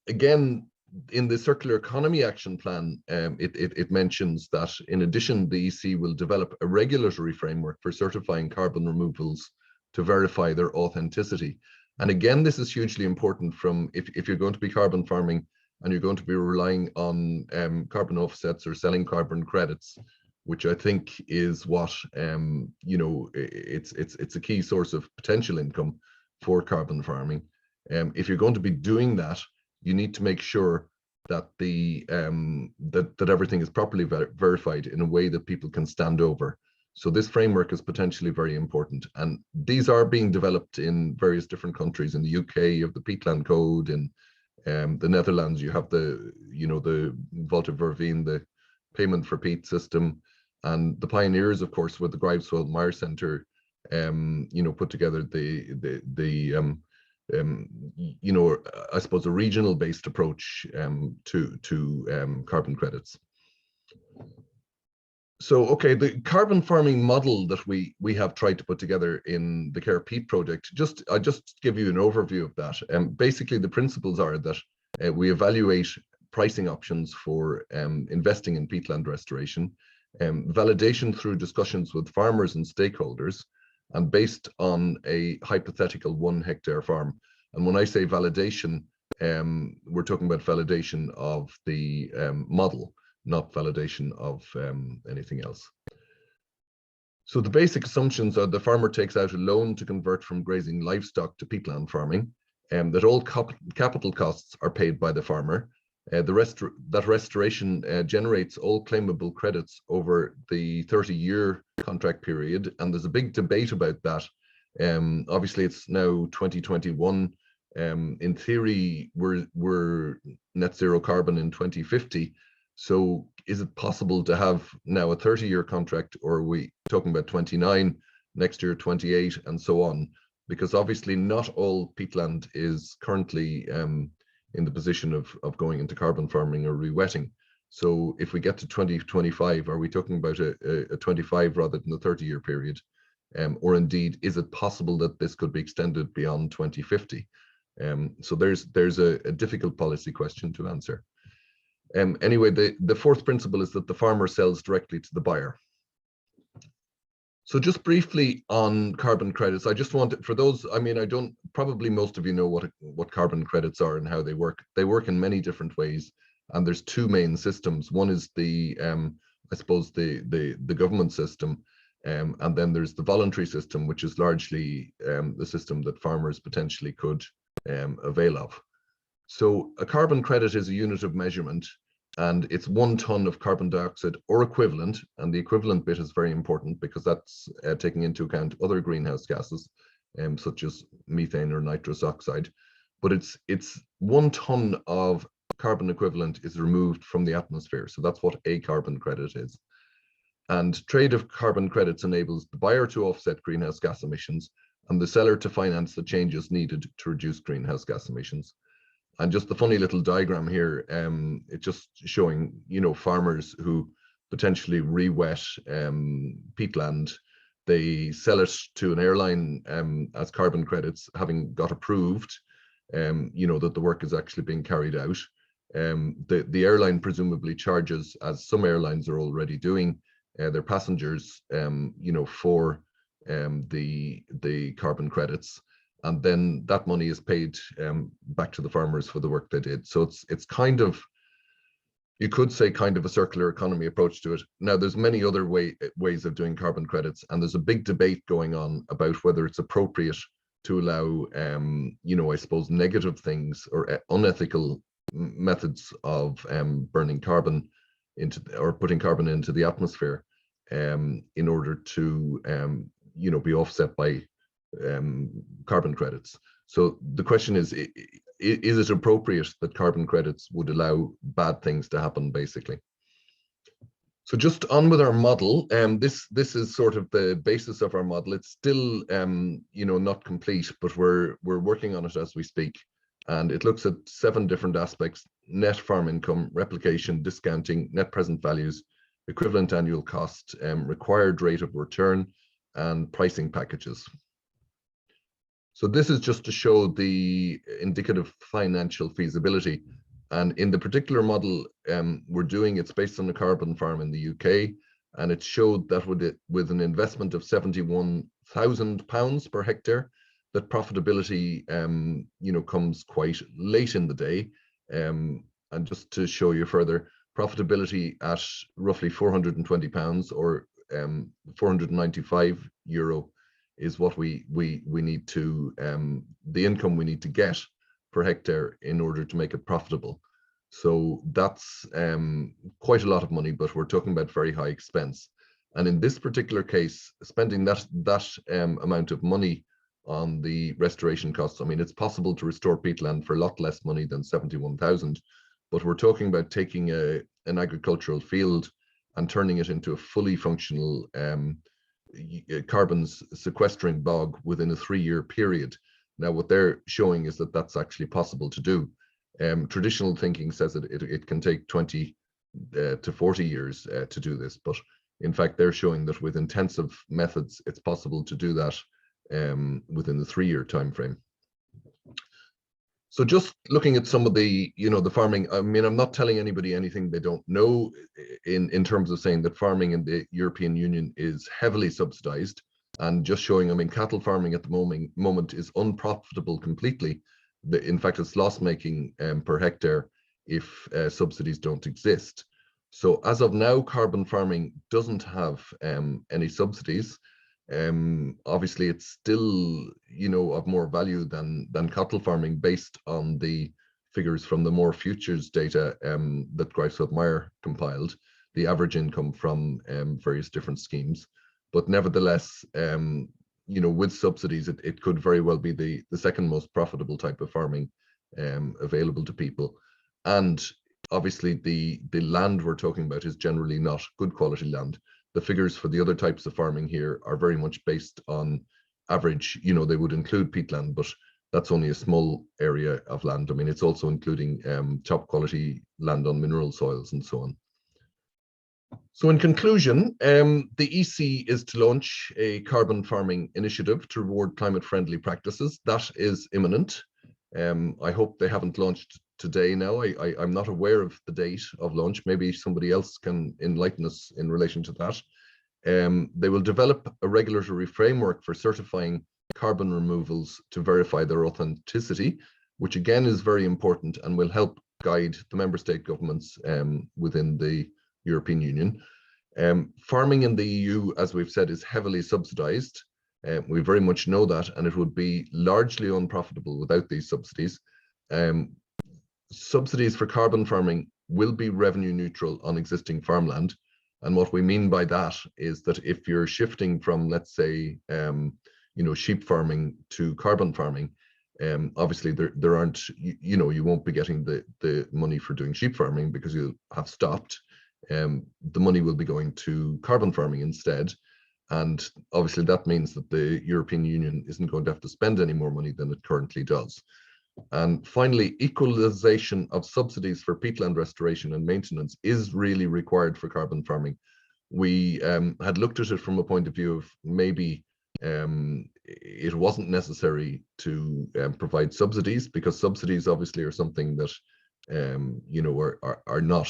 again, in the Circular Economy Action Plan, it mentions that in addition, the EC will develop a regulatory framework for certifying carbon removals to verify their authenticity. And again, this is hugely important from if you're going to be carbon farming and you're going to be relying on carbon offsets or selling carbon credits, which I think is what, it's a key source of potential income for carbon farming. If you're going to be doing that, you need to make sure that that everything is properly verified in a way that people can stand over. So this framework is potentially very important, and these are being developed in various different countries. In the UK, you have the Peatland Code. In the Netherlands, you have the Volta Verveen, the payment for peat system, and the pioneers, of course, with the Greifswald Meyer Center, put together I suppose a regional based approach to carbon credits. So, okay, the carbon farming model that we have tried to put together in the Care Peat project, I'll just give you an overview of that. Basically, the principles are that we evaluate pricing options for investing in peatland restoration, validation through discussions with farmers and stakeholders, and based on a hypothetical 1 hectare farm. And when I say validation, we're talking about validation of the model, not validation of anything else. So the basic assumptions are the farmer takes out a loan to convert from grazing livestock to peatland farming, that all capital costs are paid by the farmer, that restoration generates all claimable credits over the 30-year contract period, and there's a big debate about that. Obviously, it's now 2021. In theory, we're net zero carbon in 2050. So is it possible to have now a 30-year contract, or are we talking about 29, next year 28, and so on? Because obviously not all peatland is currently in the position of going into carbon farming or rewetting. So if we get to 2025, are we talking about a 25 rather than a 30-year period? Or indeed, is it possible that this could be extended beyond 2050? So there's a difficult policy question to answer. Anyway, the fourth principle is that the farmer sells directly to the buyer. So just briefly on carbon credits, I just want, for those, I mean, probably most of you know what carbon credits are and how they work. They work in many different ways, and there's two main systems. One is the, I suppose, the government system, and then there's the voluntary system, which is largely the system that farmers potentially could avail of. So a carbon credit is a unit of measurement, and it's 1 ton of carbon dioxide or equivalent. And the equivalent bit is very important because that's taking into account other greenhouse gases, such as methane or nitrous oxide. but it's 1 ton of carbon equivalent is removed from the atmosphere. So that's what a carbon credit is. And trade of carbon credits enables the buyer to offset greenhouse gas emissions and the seller to finance the changes needed to reduce greenhouse gas emissions. And just the funny little diagram here, it's just showing, you know, farmers who potentially re-wet peatland. They sell it to an airline as carbon credits, having got approved, you know, that the work is actually being carried out. The airline presumably charges, as some airlines are already doing, their passengers, you know, for the carbon credits, and then that money is paid back to the farmers for the work they did. So it's kind of, you could say, kind of a circular economy approach to it. Now, there's many other ways of doing carbon credits, and there's a big debate going on about whether it's appropriate to allow, you know, I suppose, negative things or unethical methods of burning carbon into, or putting carbon into the atmosphere in order to, you know, be offset by carbon credits. So the question is it appropriate that carbon credits would allow bad things to happen, basically? So just on with our model, this is sort of the basis of our model. It's still, you know, not complete, but we're working on it as we speak. And it looks at 7 different aspects: net farm income, replication, discounting, net present values, equivalent annual cost, required rate of return, and pricing packages. So this is just to show the indicative financial feasibility. And in the particular model we're doing, it's based on a carbon farm in the UK, and it showed that with an investment of £71,000 per hectare, that profitability, you know, comes quite late in the day. And just to show you further, profitability at roughly £420 or €495 is what we need to, the income we need to get per hectare in order to make it profitable. So that's quite a lot of money, but we're talking about very high expense. And in this particular case, spending that amount of money on the restoration costs, I mean, it's possible to restore peatland for a lot less money than 71,000, but we're talking about taking an agricultural field and turning it into a fully functional carbon sequestering bog within a 3-year period. Now, what they're showing is that that's actually possible to do. Traditional thinking says that it can take 20 to 40 years to do this, but in fact, they're showing that with intensive methods, it's possible to do that within the 3-year time frame. So just looking at some of the, you know, the farming, I mean, I'm not telling anybody anything they don't know in terms of saying that farming in the European Union is heavily subsidized, and just showing, I mean, cattle farming at the moment is unprofitable completely. In fact, it's loss-making per hectare if subsidies don't exist. So as of now, carbon farming doesn't have any subsidies. Obviously, it's still, you know, of more value than cattle farming based on the figures from the more futures data that Greifswald-Meyer compiled, the average income from various different schemes. But nevertheless, you know, with subsidies, it could very well be the second most profitable type of farming available to people. And obviously, the land we're talking about is generally not good quality land. The figures for the other types of farming here are very much based on average, you know, they would include peatland, but that's only a small area of land. I mean, it's also including top quality land on mineral soils and so on. So in conclusion, the EC is to launch a carbon farming initiative to reward climate friendly practices. That is imminent. I hope they haven't launched today now. I'm not aware of the date of launch. Maybe somebody else can enlighten us in relation to that. They will develop a regulatory framework for certifying carbon removals to verify their authenticity, which again is very important and will help guide the member state governments within the European Union. Farming in the EU, as we've said, is heavily subsidized. We very much know that, and it would be largely unprofitable without these subsidies. Subsidies for carbon farming will be revenue neutral on existing farmland. And what we mean by that is that if you're shifting from, let's say, you know, sheep farming to carbon farming, Obviously, there aren't, you won't be getting the money for doing sheep farming because you'll have stopped. The money will be going to carbon farming instead. And obviously that means that the European Union isn't going to have to spend any more money than it currently does. And finally, equalization of subsidies for peatland restoration and maintenance is really required for carbon farming. We had looked at it from a point of view of maybe it wasn't necessary to provide subsidies, because subsidies obviously are something that are not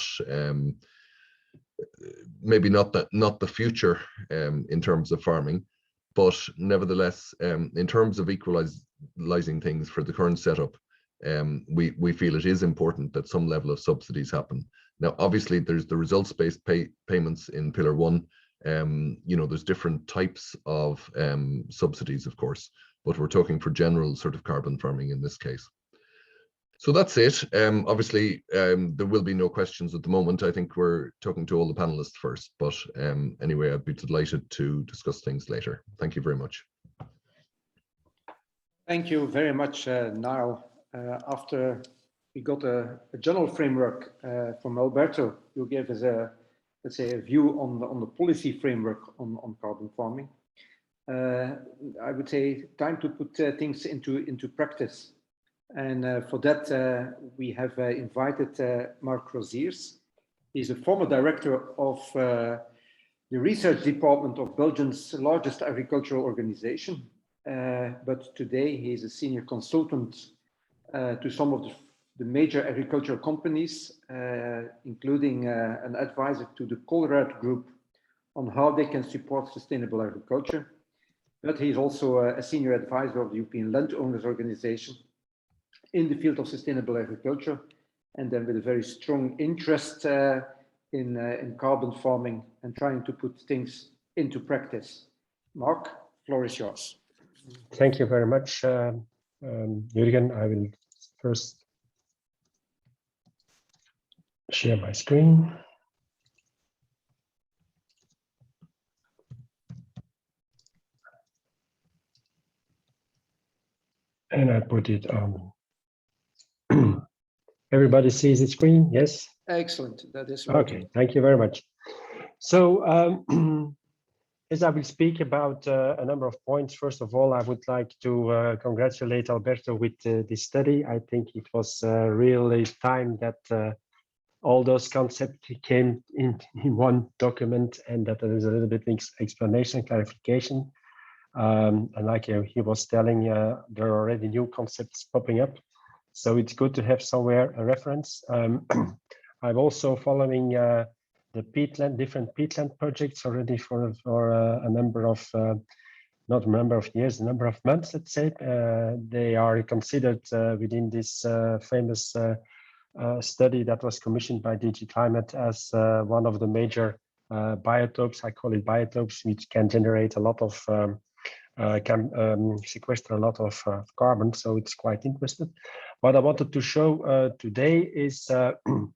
maybe not the future in terms of farming, but nevertheless, in terms of equalizing things for the current setup, we feel it is important that some level of subsidies happen. Now, obviously, there's the results-based payments in Pillar 1. There's different types of subsidies, of course, but we're talking for general sort of carbon farming in this case. So that's it. Obviously, there will be no questions at the moment. I think we're talking to all the panelists first, but anyway, I'd be delighted to discuss things later. Thank you very much. Thank you very much, Niall. After we got a general framework from Alberto, you gave us let's say, a view on the policy framework on carbon farming. I would say time to put things into practice. And for that, we have invited Mark Roziers. He's a former director of the research department of Belgium's largest agricultural organization. But today he's a senior consultant to some of the major agricultural companies, including an advisor to the Colruyt Group on how they can support sustainable agriculture. But he's also a senior advisor of the European Landowners Organization in the field of sustainable agriculture, and then with a very strong interest in carbon farming and trying to put things into practice. Mark, floor is yours. Thank you very much, Jürgen. I will first share my screen. And I put it on. Everybody sees the screen? Yes? Excellent. That is okay. Thank you very much. So, as I will speak about a number of points, first of all, I would like to congratulate Alberto with this study. I think it was really time that all those concepts came in one document, and that there is a little bit explanation, clarification. And like he was telling, there are already new concepts popping up. So it's good to have somewhere a reference. I'm also following the different peatland projects already for a number of, not a number of years, a number of months, let's say. They are considered within this famous study that was commissioned by DG Climate as one of the major biotopes. I call it biotopes, which can generate a lot of can sequester a lot of carbon, so it's quite interesting. What I wanted to show today is some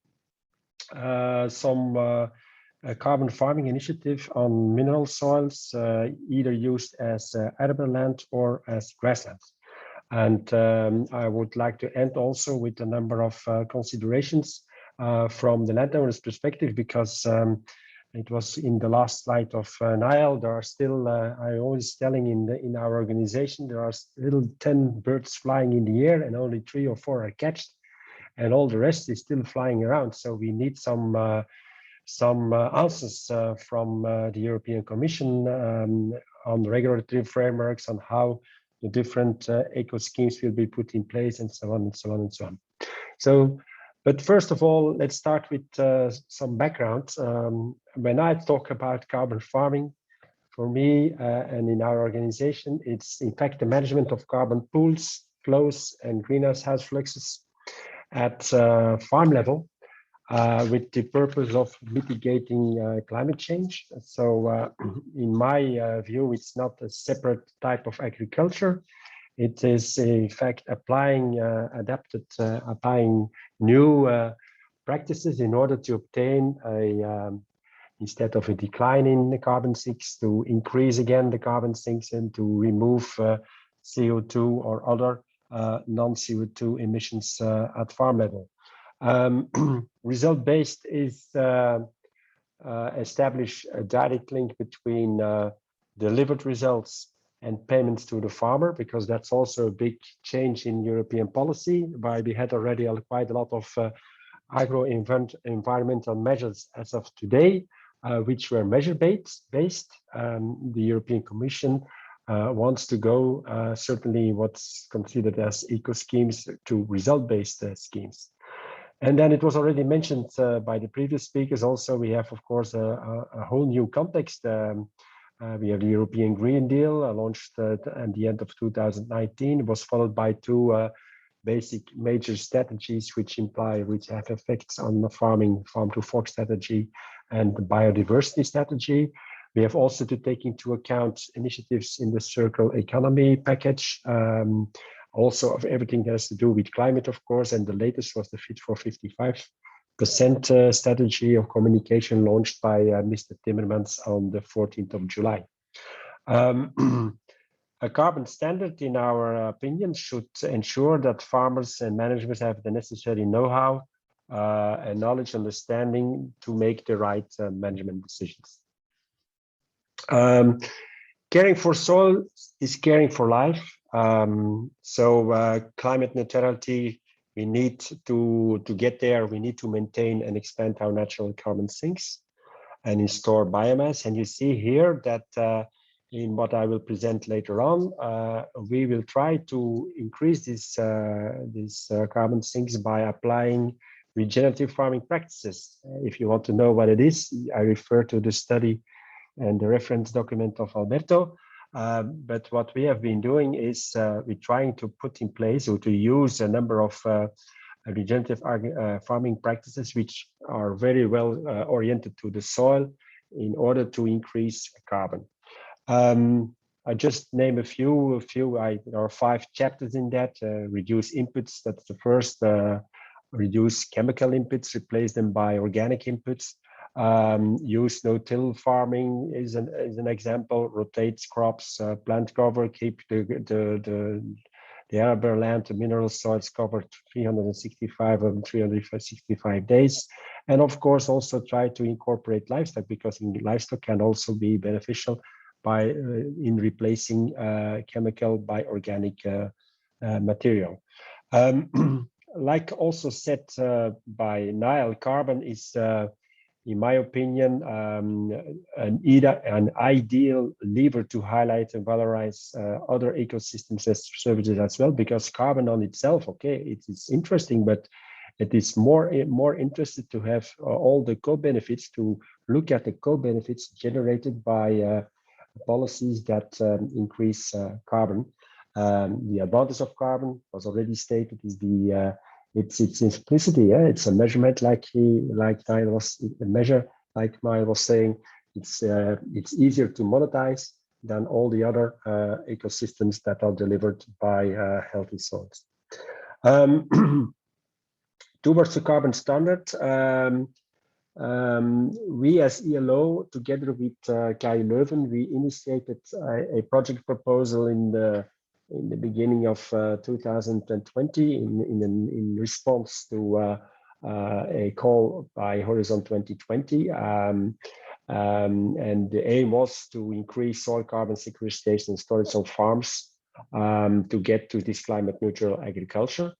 carbon farming initiative on mineral soils, either used as arable land or as grasslands. And I would like to end also with a number of considerations from the landowner's perspective, because it was in the last slide of Niall. There are still, I always telling in our organization, there are little 10 birds flying in the air and only 3 or 4 are catched, and all the rest is still flying around. So we need some answers from the European Commission on regulatory frameworks, on how the different eco schemes will be put in place, and so on and so on and so on. So, but first of all, let's start with some background. When I talk about carbon farming, for me and in our organization, it's in fact the management of carbon pools, flows, and greenhouse gas fluxes at farm level, with the purpose of mitigating climate change. So in my view, it's not a separate type of agriculture. It is in fact applying applying new practices in order to obtain a, instead of a decline in the carbon sinks, to increase again the carbon sinks and to remove CO2 or other non-CO2 emissions at farm level. Result-based is establish a direct link between delivered results and payments to the farmer, because that's also a big change in European policy, where we had already quite a lot of environmental measures as of today, which were measure-based. The European Commission wants to go certainly what's considered as eco schemes to result-based schemes. And then it was already mentioned by the previous speakers also, we have, of course, a whole new context. We have the European Green Deal launched at the end of 2019. It was followed by two basic major strategies which have effects on the farm to fork strategy and the biodiversity strategy. We have also to take into account initiatives in the circular economy package, also of everything that has to do with climate, of course, and the latest was the Fit for 55% strategy of communication launched by Mr. Timmermans on the 14th of July. A carbon standard, in our opinion, should ensure that farmers and managers have the necessary know-how and knowledge, understanding to make the right management decisions. Caring for soil is caring for life. Climate neutrality, we need to get there. We need to maintain and expand our natural carbon sinks and store biomass. And you see here that in what I will present later on, we will try to increase these carbon sinks by applying regenerative farming practices. If you want to know what it is, I refer to the study and the reference document of Alberto. But what we have been doing is we're trying to put in place or to use a number of regenerative farming practices which are very well oriented to the soil in order to increase carbon. I just name a few. There are 5 chapters in that. Reduce inputs, that's the first. Reduce chemical inputs, replace them by organic inputs. Use no-till farming is an example. Rotate crops, plant cover, keep the arable land, the mineral soils covered 365 of 365 days. And of course, also try to incorporate livestock, because livestock can also be beneficial by in replacing chemical by organic material. Like also said by Niall, carbon is in my opinion, an ideal lever to highlight and valorize other ecosystems as services as well, because carbon on itself, okay, it is interesting, but it is more interested to have all the co-benefits, to look at the co-benefits generated by policies that increase carbon. The advantage of carbon was already stated is the its simplicity. Yeah? It's a measurement like Niall was saying. It's easier to monetize than all the other ecosystems that are delivered by healthy soils. Towards the carbon standard, we as ELO, together with KU Leuven, we initiated a project proposal in the beginning of 2020 in response to a call by Horizon 2020. And the aim was to increase soil carbon sequestration and storage on farms to get to this climate neutral agriculture.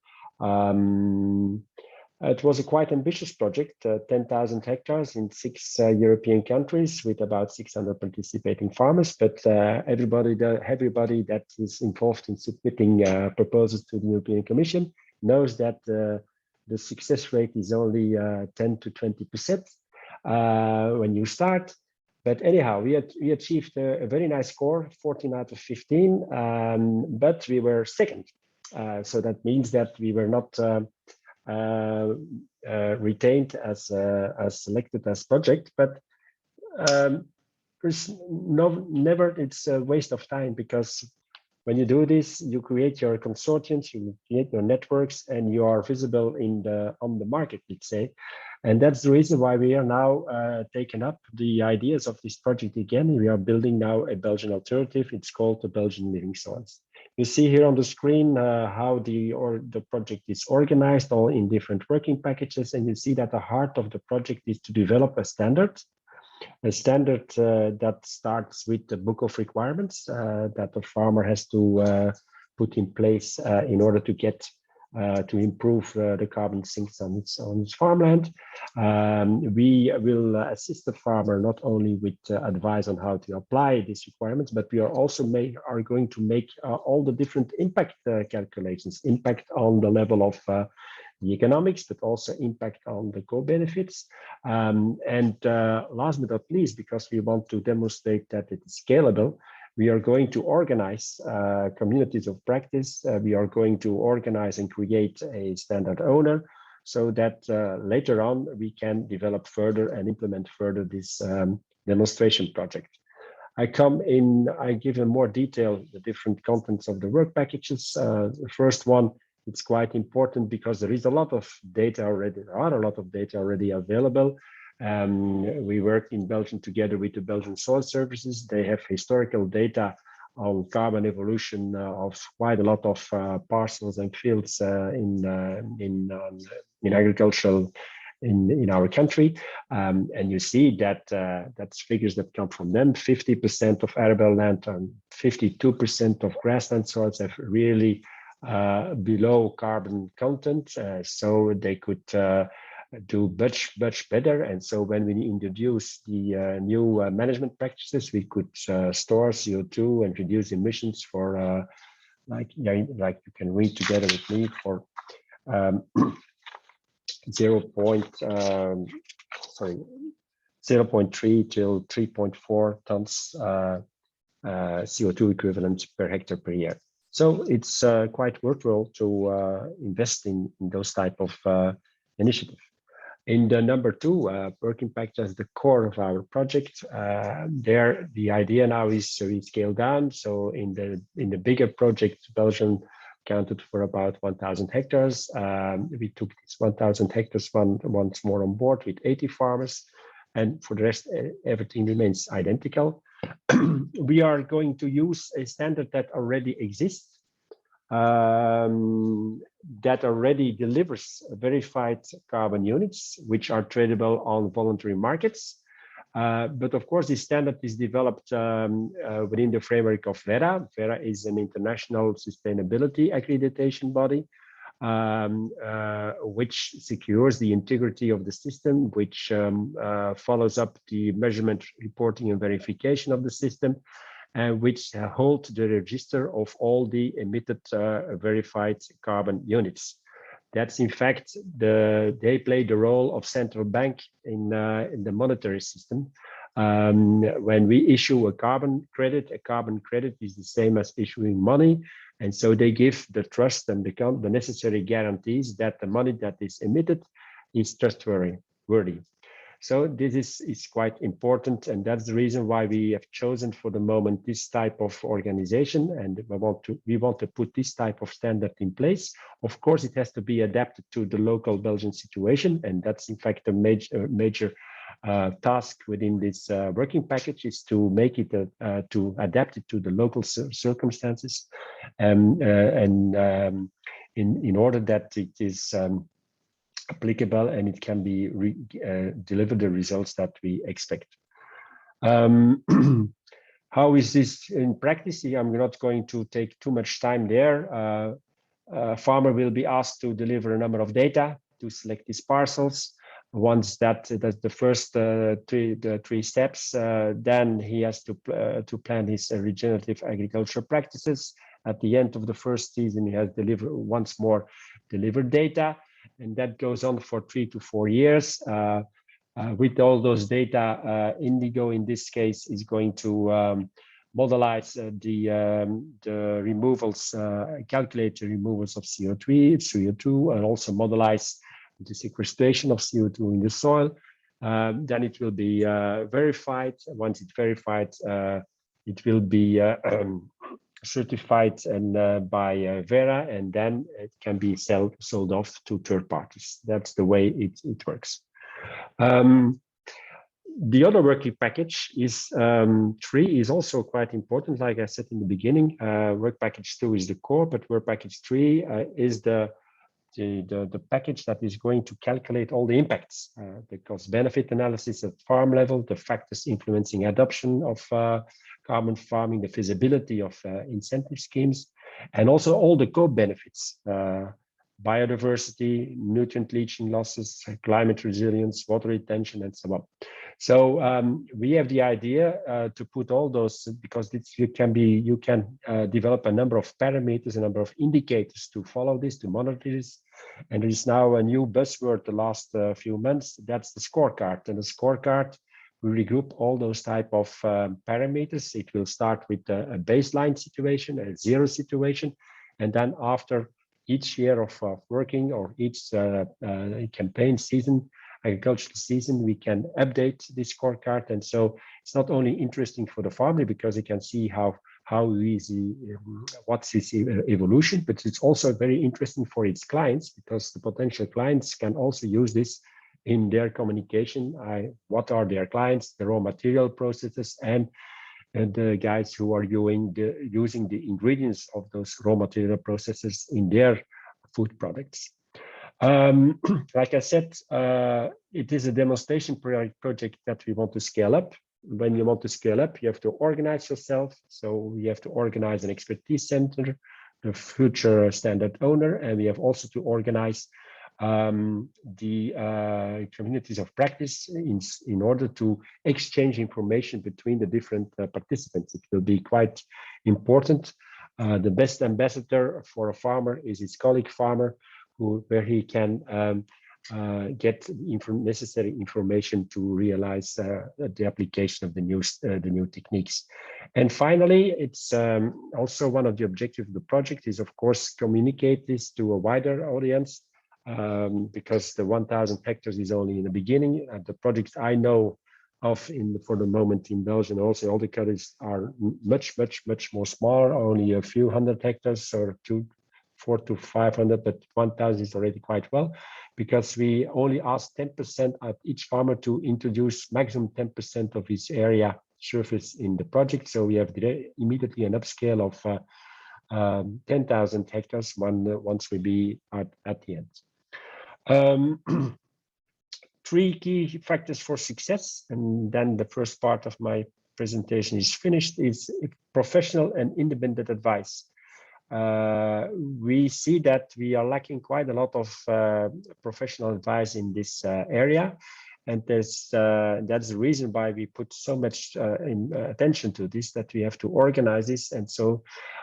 It was a quite ambitious project, 10,000 hectares in 6 European countries with about 600 participating farmers. But everybody that is involved in submitting proposals to the European Commission knows that the success rate is only 10 to 20% when you start. But anyhow, we achieved a very nice score, 14 out of 15, but we were second. So that means that we were not retained as selected as project, but there's never it's a waste of time, because when you do this, you create your consortiums, you create your networks, and you are visible on the market, let's say. And that's the reason why we are now taking up the ideas of this project again. We are building now a Belgian alternative. It's called the Belgian Living Soils. You see here on the screen how the project is organized, all in different working packages, and you see that the heart of the project is to develop a standard that starts with the book of requirements that the farmer has to put in place in order to get to improve the carbon sinks on its farmland. We will assist the farmer not only with advice on how to apply these requirements, but we are also going to make all the different impact calculations, impact on the level of the economics, but also impact on the co-benefits. And last but not least, because we want to demonstrate that it is scalable, we are going to organize communities of practice. We are going to organize and create a standard owner so that later on we can develop further and implement further this demonstration project. I give in more detail the different contents of the work packages. The first one, it's quite important because there is a lot of data already. There are a lot of data already available. We work in Belgium together with the Belgian Soil Services. They have historical data on carbon evolution of quite a lot of parcels and fields in agricultural in our country, and you see that that's figures that come from them. 50% of arable land and 52% of grassland soils have really below carbon content, so they could do much better. And so when we introduce the new management practices, we could store CO2 and reduce emissions for like you can read together with me for 0.3 till 3.4 tons CO2 equivalent per hectare per year. So it's quite worthwhile to invest in those type of initiatives. In the number 2 working package as the core of our project, there the idea now is to scale down. So in the bigger project, Belgium counted for about 1,000 hectares. We took this 1,000 hectares once more on board with 80 farmers, and for the rest, everything remains identical. We are going to use a standard that already exists, that already delivers verified carbon units, which are tradable on voluntary markets. But of course, this standard is developed within the framework of Verra. Verra is an international sustainability accreditation body, which secures the integrity of the system, which follows up the measurement, reporting, and verification of the system, and which hold the register of all the emitted verified carbon units. That's in fact they play the role of central bank in the monetary system. When we issue a carbon credit is the same as issuing money, and so they give the trust and the necessary guarantees that the money that is emitted is trustworthy. So this is quite important, and that's the reason why we have chosen for the moment this type of organization, and we want to put this type of standard in place. Of course, it has to be adapted to the local Belgian situation, and that's in fact a major task within this working package, is to make it to adapt it to the local circumstances, in order that it is applicable and it can be deliver the results that we expect. How is this in practice? I'm not going to take too much time there. A farmer will be asked to deliver a number of data to select these parcels. Once that's the first three steps, then he has to plan his regenerative agriculture practices. At the end of the first season, he has once more delivered data, and that goes on for 3 to 4 years. With all those data, Indigo in this case is going to modelize the removals, calculate the removals of CO2, and also modelize the sequestration of CO2 in the soil. Then it will be verified. Once it's verified, it will be certified and by Verra, and then it can be sold off to third parties. That's the way it works. The other working package is 3 is also quite important. Like I said in the beginning, work package 2 is the core, but work package 3 is the package that is going to calculate all the impacts, the cost benefit analysis at farm level, the factors influencing adoption of carbon farming, the feasibility of incentive schemes, and also all the co-benefits, biodiversity, nutrient leaching losses, climate resilience, water retention, and so on. So we have the idea to put all those, because you can develop a number of parameters, a number of indicators to follow this, to monitor this. And there is now a new buzzword the last few months, that's the scorecard. And the scorecard, we regroup all those type of parameters. It will start with a baseline situation, a 0 situation, and then after each year of working or each campaign season, agricultural season, we can update this scorecard. And so it's not only interesting for the farmer because he can see what's his evolution, but it's also very interesting for its clients because the potential clients can also use this in their communication. What are their clients, the raw material processes, and the guys who are using the ingredients of those raw material processes in their food products. Like I said, it is a demonstration project that we want to scale up. When you want to scale up, you have to organize yourself. So we have to organize an expertise center, the future standard owner, and we have also to organize the communities of practice in order to exchange information between the different participants. It will be quite important. The best ambassador for a farmer is his colleague farmer, where he can get necessary information to realize the application of the new techniques. And finally, it's also one of the objectives of the project is, of course, communicate this to a wider audience. Because the 1,000 hectares is only in the beginning. The projects I know of for the moment in Belgium, also all the countries are much more smaller, only a few hundred hectares or 400 to 500, but 1,000 is already quite well, because we only ask 10% of each farmer to introduce maximum 10% of his area surface in the project. So we have immediately an upscale of 10,000 hectares once we be at the end. 3 key factors for success, and then the first part of my presentation is finished, is professional and independent advice. We see that we are lacking quite a lot of professional advice in this area. And that's the reason why we put so much attention to this, that we have to organize this. And so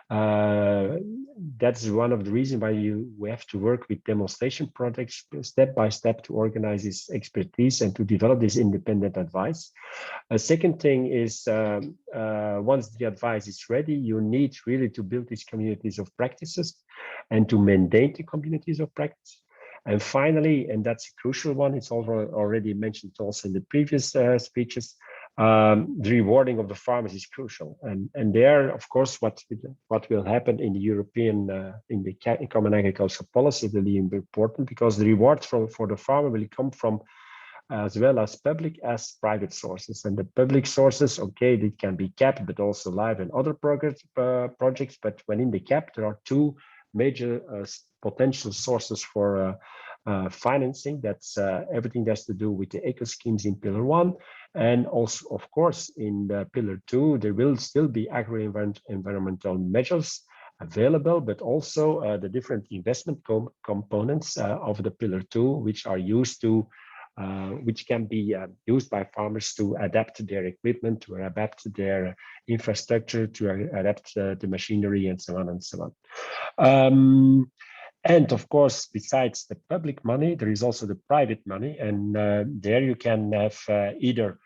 that's one of the reasons why we have to work with demonstration projects step by step to organize this expertise and to develop this independent advice. A second thing is once the advice is ready, you need really to build these communities of practices and to maintain the communities of practice. And finally, and that's a crucial one, it's already mentioned also in the previous speeches, the rewarding of the farmers is crucial. And there, of course, what will happen in the European, in the Common Agricultural Policy will be important, because the reward for the farmer will come from as well as public as private sources. And the public sources, okay, they can be capped, but also live and other projects. But when in the cap, there are 2 major potential sources for financing. That's everything that's to do with the eco schemes in Pillar 1, and also, of course, in Pillar 2, there will still be agro-environmental measures available, but also the different investment components of the Pillar 2, which are used to which can be used by farmers to adapt their equipment, to adapt their infrastructure, to adapt the machinery, and so on and so on. And of course, besides the public money, there is also the private money, and there you can have either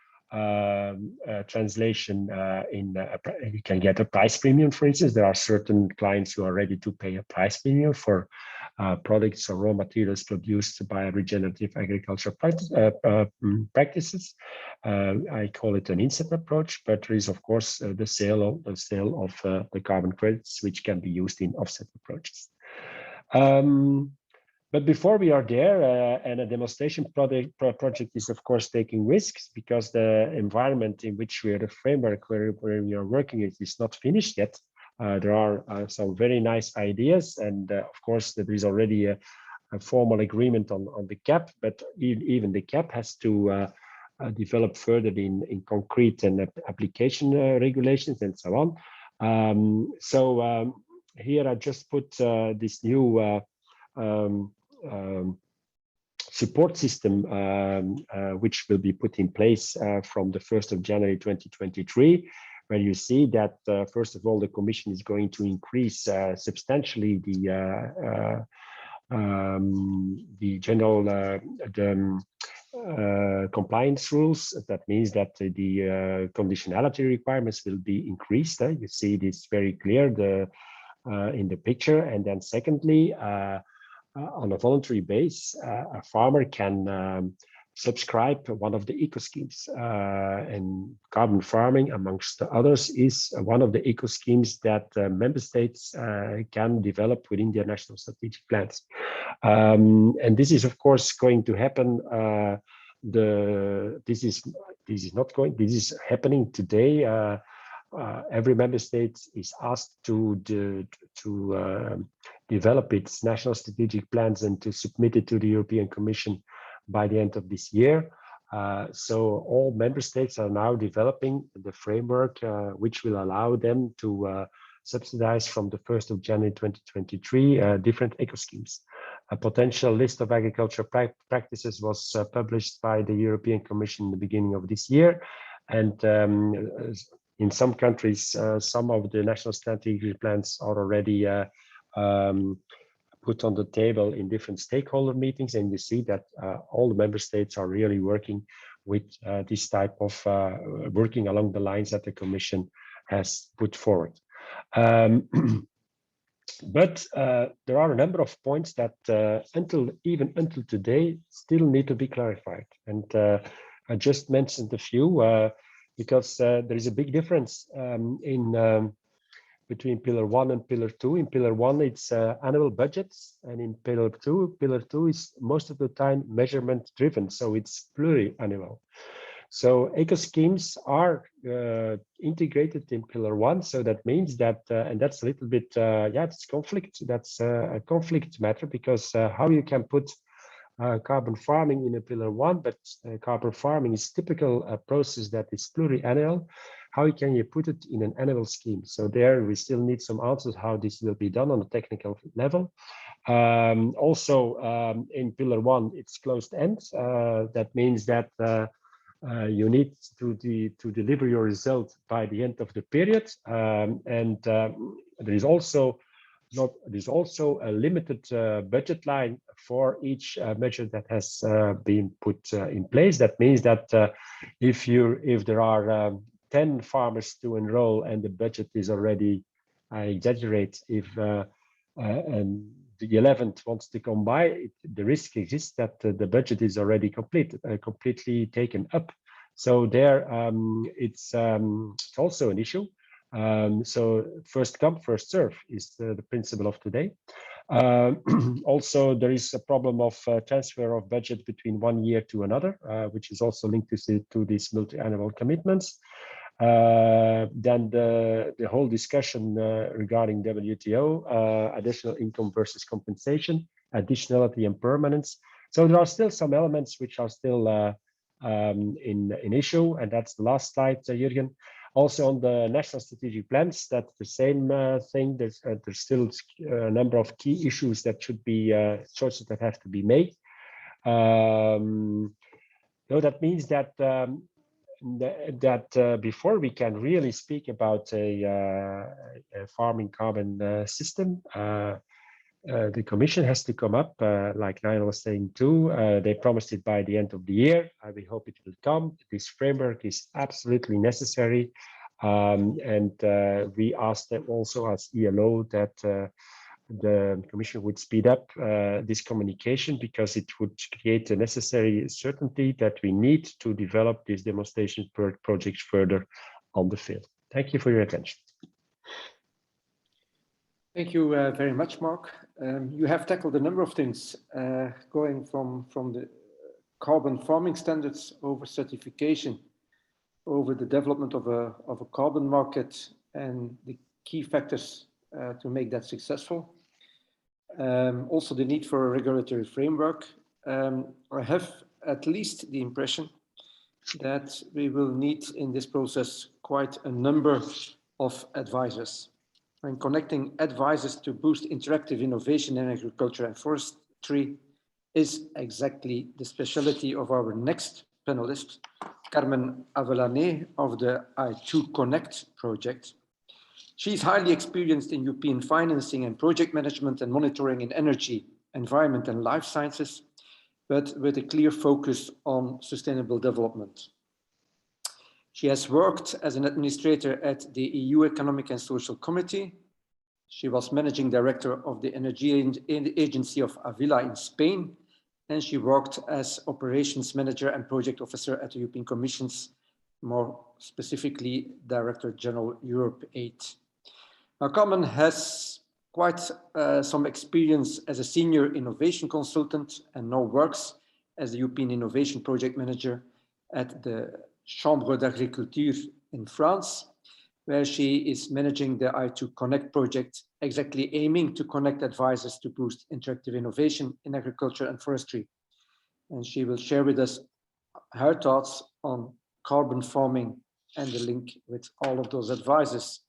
translation you can get a price premium. For instance, there are certain clients who are ready to pay a price premium for products or raw materials produced by regenerative agriculture practices. I call it an instant approach, but there is, of course, the sale of the carbon credits, which can be used in offset approaches. But before we are there, and a demonstration project is of course taking risks, because the environment in which we are, the framework where we are working is not finished yet. There are some very nice ideas, and of course there is already a formal agreement on the cap, but even the cap has to develop further in concrete and application regulations and so on. Here I just put this new support system, which will be put in place from the 1st of January 2023, where you see that first of all the Commission is going to increase substantially the general compliance rules. That means that the conditionality requirements will be increased. You see this very clear in the picture. And then secondly, on a voluntary base, a farmer can subscribe to one of the eco schemes, and carbon farming, amongst others, is one of the eco schemes that member states can develop within their national strategic plans. And this is of course going to happen. This is happening today. Every member state is asked to develop its national strategic plans and to submit it to the European Commission by the end of this year. So all member states are now developing the framework which will allow them to subsidize from the 1st of January 2023 different eco schemes. A potential list of agricultural practices was published by the European Commission in the beginning of this year. And in some countries, some of the national strategic plans are already put on the table in different stakeholder meetings, and you see that all the member states are really working with this type of working along the lines that the Commission has put forward. But there are a number of points that even until today still need to be clarified, and I just mentioned a few because there is a big difference between Pillar 1 and Pillar 2. In Pillar 1, it's annual budgets, and in Pillar 2 is most of the time measurement driven, so it's pluriannual. So eco schemes are integrated in Pillar 1, so that means that, and that's a little bit, it's conflict. That's a conflict matter, because how you can put carbon farming in a Pillar 1, but carbon farming is typical process that is pluriannual. How can you put it in an annual scheme? So there we still need some answers how this will be done on a technical level. Also, in Pillar 1, it's closed end. That means that you need to deliver your result by the end of the period, and there is also a limited budget line for each measure that has been put in place. That means that if there are 10 farmers to enroll and the budget is already, I exaggerate, if and the 11th wants to come by, the risk exists that the budget is already completely taken up. So there, it's also an issue. So first come, first serve is the principle of today. Also, there is a problem of transfer of budget between one year to another, which is also linked to these multi-annual commitments. Then the whole discussion regarding WTO, additional income versus compensation, additionality and permanence. So there are still some elements which are still in issue, and that's the last slide, Jürgen. Also on the national strategic plans, that's the same thing. There's still a number of key issues that should be choices that have to be made. So that means that before we can really speak about a farming carbon system, the Commission has to come up, like Niall was saying too. They promised it by the end of the year. We hope it will come. This framework is absolutely necessary. And we asked them also as ELO that the Commission would speed up this communication, because it would create the necessary certainty that we need to develop these demonstration projects further on the field. Thank you for your attention. Thank you very much, Mark. You have tackled a number of things, going from the carbon farming standards over certification, over the development of a carbon market and the key factors to make that successful. Also the need for a regulatory framework. I have at least the impression that we will need in this process quite a number of advisors. And connecting advisors to boost interactive innovation in agriculture and forestry is exactly the specialty of our next panelist, Carmen Avellaneda of the I2 Connect project. She's highly experienced in European financing and project management and monitoring in energy, environment and life sciences, but with a clear focus on sustainable development. She has worked as an administrator at the EU Economic and Social Committee. She was managing director of the Energy Agency of Avila in Spain, and she worked as operations manager and project officer at the European Commission's, more specifically, Director General Europe Aid. Now, Carmen has quite some experience as a senior innovation consultant and now works as the European Innovation Project Manager at the Chambre d'Agriculture in France, where she is managing the I2 Connect project, exactly aiming to connect advisors to boost interactive innovation in agriculture and forestry. And she will share with us her thoughts on carbon farming and the link with all of those advisors.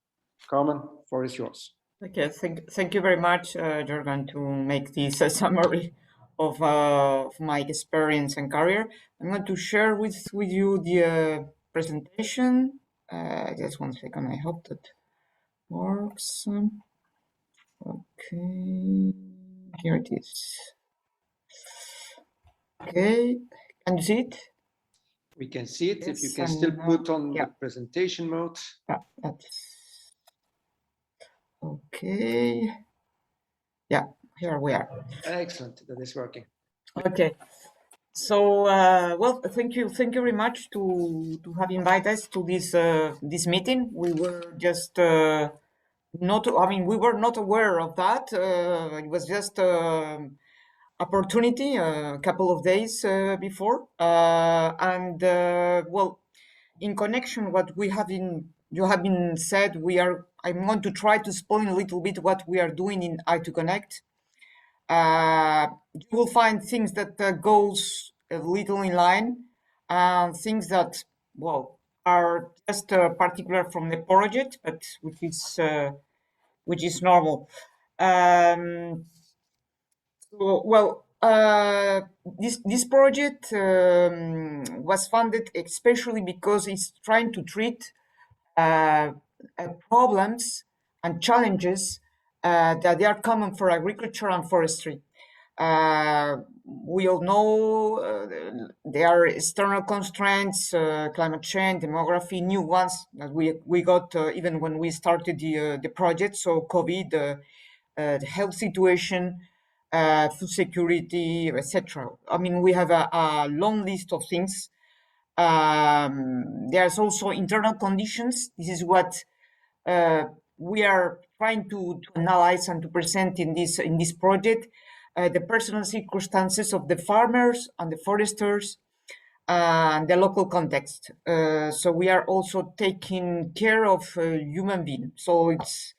Carmen, the floor is yours. Okay, thank you very much, Jorgen, to make this summary of my experience and career. I'm going to share with you the presentation. Just one second, I hope that works. Okay, here it is. Okay, can you see it? We can see it. Yes, if you can still put on yeah. the presentation mode. Yeah, that's okay. Yeah, here we are. Excellent, that is working. Okay. So, well, thank you very much to have invited us to this meeting. We were just we were not aware of that. It was just opportunity a couple of days before, and well, in connection what you have been said, I'm going to try to explain a little bit what we are doing in I2 Connect. You will find things that goes a little in line, and things that, well, are just particular from the project, but which is normal. So, well, this project was funded especially because it's trying to treat problems and challenges that they are common for agriculture and forestry. We all know there are external constraints, climate change, demography, new ones that we got even when we started the project. So COVID, the health situation, food security, etc. I mean, we have a long list of things. There's also internal conditions. This is what we are trying to analyze and to present in this project. The personal circumstances of the farmers and the foresters and the local context. So we are also taking care of human beings. So it's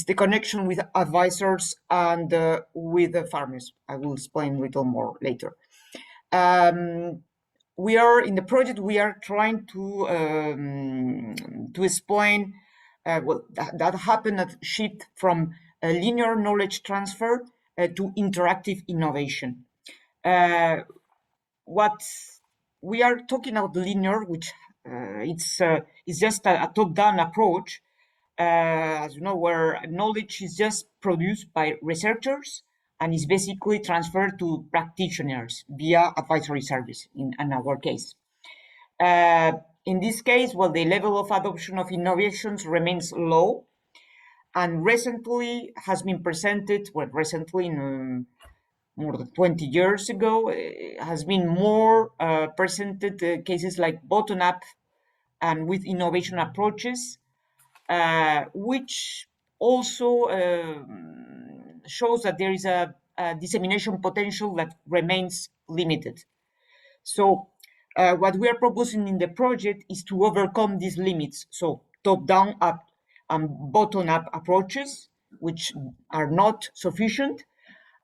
the connection with advisors and with the farmers. I will explain a little more later. We are in the project. We are trying to explain that happened at shift from a linear knowledge transfer to interactive innovation. What we are talking about linear, which it's just a top-down approach, as you know, where knowledge is just produced by researchers and is basically transferred to practitioners via advisory service in our case. In this case, well, the level of adoption of innovations remains low, and recently has been presented, well, recently in more than 20 years ago, has been more presented cases like bottom-up and with innovation approaches, which also shows that there is a dissemination potential that remains limited. So what we are proposing in the project is to overcome these limits. So top-down up and bottom-up approaches, which are not sufficient.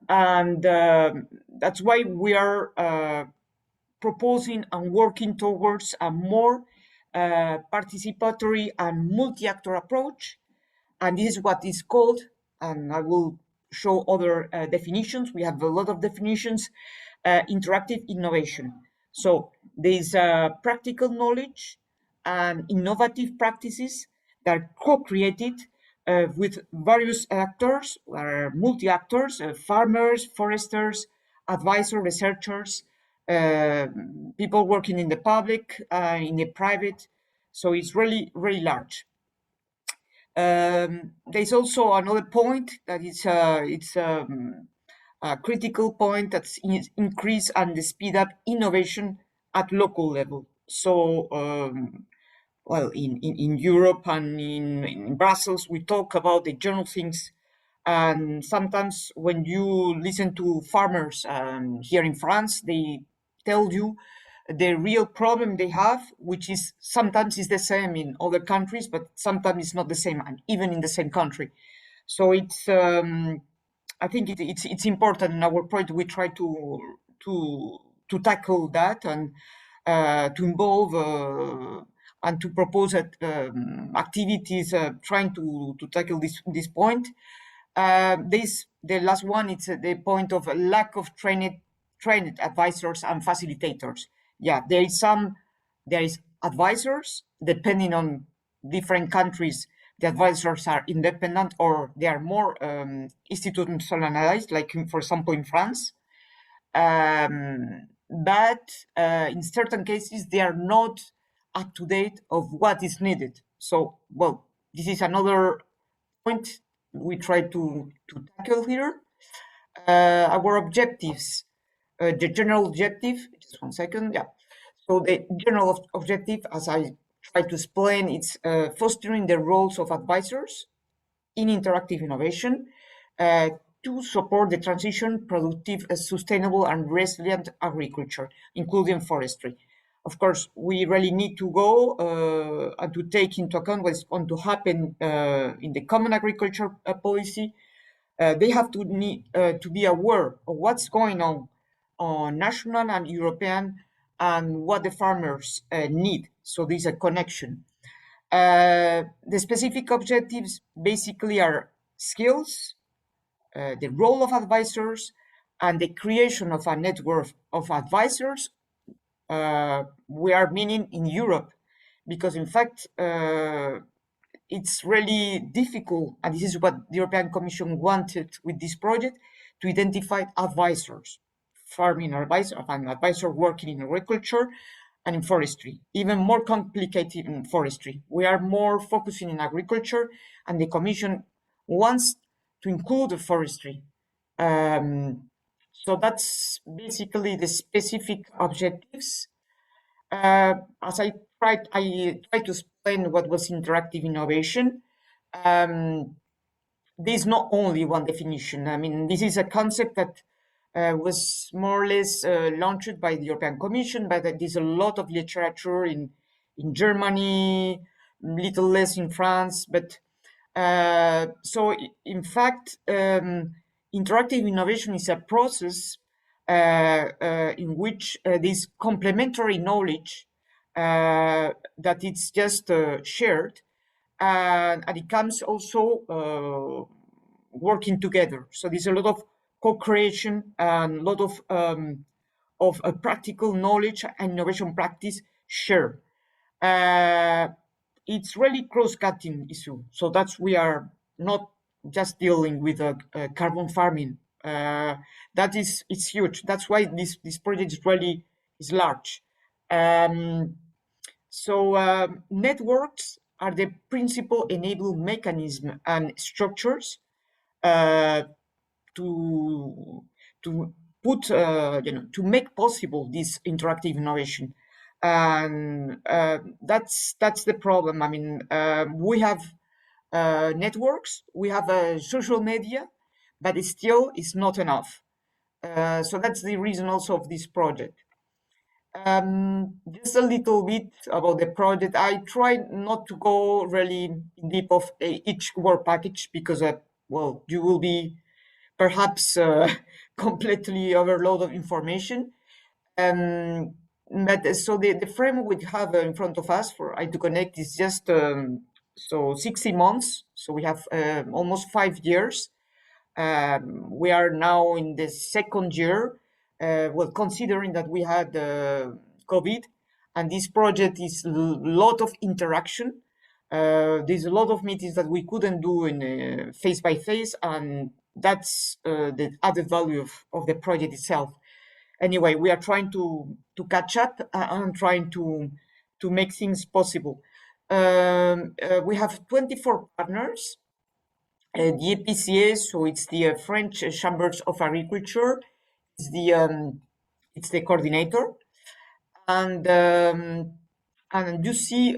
And that's why we are proposing and working towards a more participatory and multi-actor approach. And this is what is called, and I will show other definitions. We have a lot of definitions, interactive innovation. So there's practical knowledge and innovative practices that are co-created with various actors, multi-actors, farmers, foresters, advisors, researchers, people working in the public, in the private. So it's really, really large. There's also another point that is a critical point, that's increase and speed up innovation at local level. So, well, in Europe and in Brussels, we talk about the general things. And sometimes when you listen to farmers here in France, they tell you the real problem they have, which is sometimes is the same in other countries, but sometimes it's not the same, and even in the same country. So it's I think it's important in our project. We try to tackle that and to involve and to propose activities trying to tackle this point. The last one, it's the point of a lack of trained advisors and facilitators. Yeah, there is advisors, depending on different countries. The advisors are independent, or they are more institutionalized, like for example in France. But in certain cases, they are not up to date of what is needed. So, well, this is another point we try to tackle here. Our objectives, the general objective, just one second, yeah. So the general objective, as I try to explain, it's fostering the roles of advisors in interactive innovation to support the transition, productive, sustainable, and resilient agriculture, including forestry. Of course, we really need to go and to take into account what's going to happen in the common agriculture policy. They have to need to be aware of what's going on national and European, and what the farmers need. So there's a connection. The specific objectives basically are skills, the role of advisors, and the creation of a network of advisors. We are meaning in Europe, because in fact, it's really difficult, and this is what the European Commission wanted with this project, to identify advisors, farming advisor, an advisor working in agriculture and in forestry. Even more complicated in forestry. We are more focusing in agriculture, and the Commission wants to include the forestry. So that's basically the specific objectives. As I tried to explain what was interactive innovation. There's not only one definition. I mean, this is a concept that was more or less launched by the European Commission, but there's a lot of literature in Germany, little less in France. But so in fact, interactive innovation is a process in which this complementary knowledge that it's just shared, and it comes also working together. So there's a lot of co-creation and a lot of practical knowledge and innovation practice shared. It's really cross-cutting issue. So that's, we are not just dealing with carbon farming. That is, it's huge. That's why this project is large. Networks are the principal enable mechanism and structures to put to make possible this interactive innovation, and that's the problem. I mean, we have networks, we have social media, but it still is not enough. So that's the reason also of this project. Just a little bit about the project. I tried not to go really in deep of each work package because, well, you will be perhaps completely overloaded of information. But so the framework we have in front of us for I2Connect is just so 60 months. So we have almost 5 years. We are now in the second year. Well, considering that we had COVID, and this project is a lot of interaction. There's a lot of meetings that we couldn't do in face by face, and that's the added value of the project itself. Anyway, we are trying to catch up and trying to make things possible. We have 24 partners. The EPCA, so it's the French Chambers of Agriculture, is it's the coordinator, and you see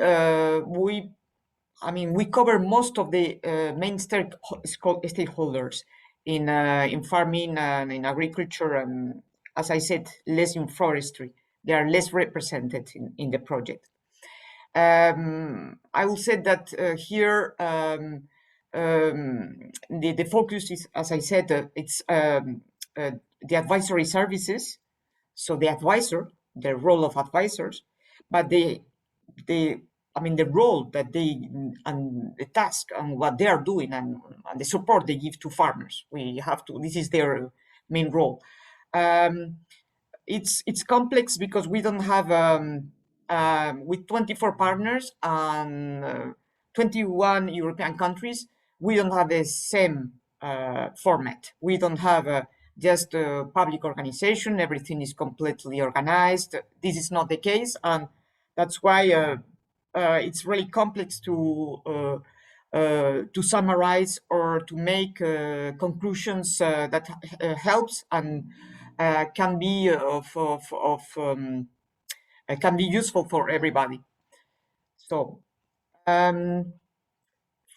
we cover most of the main stakeholders in farming and in agriculture, and as I said, less in forestry. They are less represented in the project. I will say that here the focus is, as I said, it's the advisory services. So the advisor, the role of advisors, but the role that they and the task and what they are doing and the support they give to farmers. We have to. This is their main role. It's complex because we don't have with 24 partners and 21 European countries. We don't have the same format. We don't have just a public organization. Everything is completely organized. This is not the case, and that's why it's really complex to summarize or to make conclusions that helps and can be can be useful for everybody. So.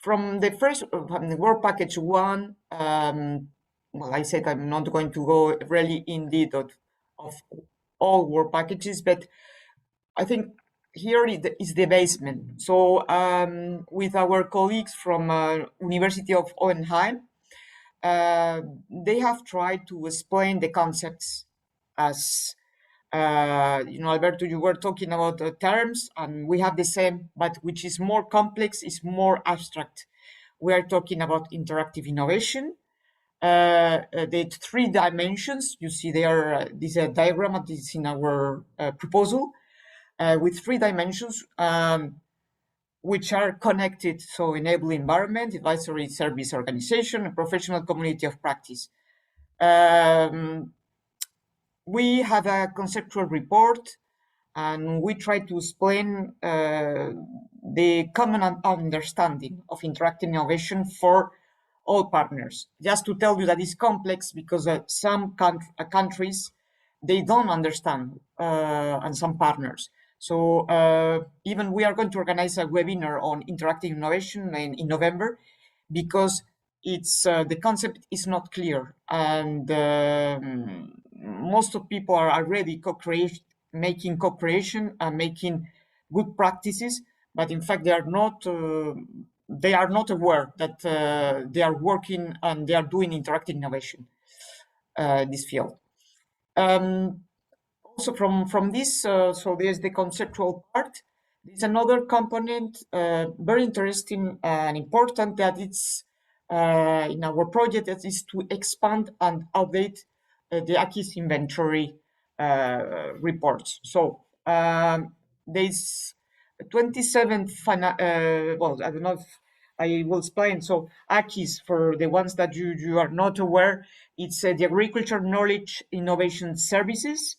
From the first the work package 1, well, I said I'm not going to go really in detail of all work packages, but I think here is the basement. So with our colleagues from University of Hohenheim, they have tried to explain the concepts as Alberto, you were talking about the terms, and we have the same, but which is more complex, is more abstract. We are talking about interactive innovation. The 3 dimensions, you see there, this is a diagram that is in our proposal, with 3 dimensions, which are connected, so enable environment, advisory service organization, and professional community of practice. We have a conceptual report, and we try to explain the common understanding of interactive innovation for all partners. Just to tell you that it's complex because some countries, they don't understand, and some partners. So even we are going to organize a webinar on interactive innovation in November, because it's the concept is not clear, and most of people are already making co-creation and making good practices, but in fact they are not aware that they are working and they are doing interactive innovation this field. Also from this, so there's the conceptual part. There's another component, very interesting and important, that it's in our project, that is to expand and update the ACIS inventory reports. So there's 27 well, I don't know if I will explain. So ACIS, for the ones that you are not aware, it's the Agriculture Knowledge Innovation Services.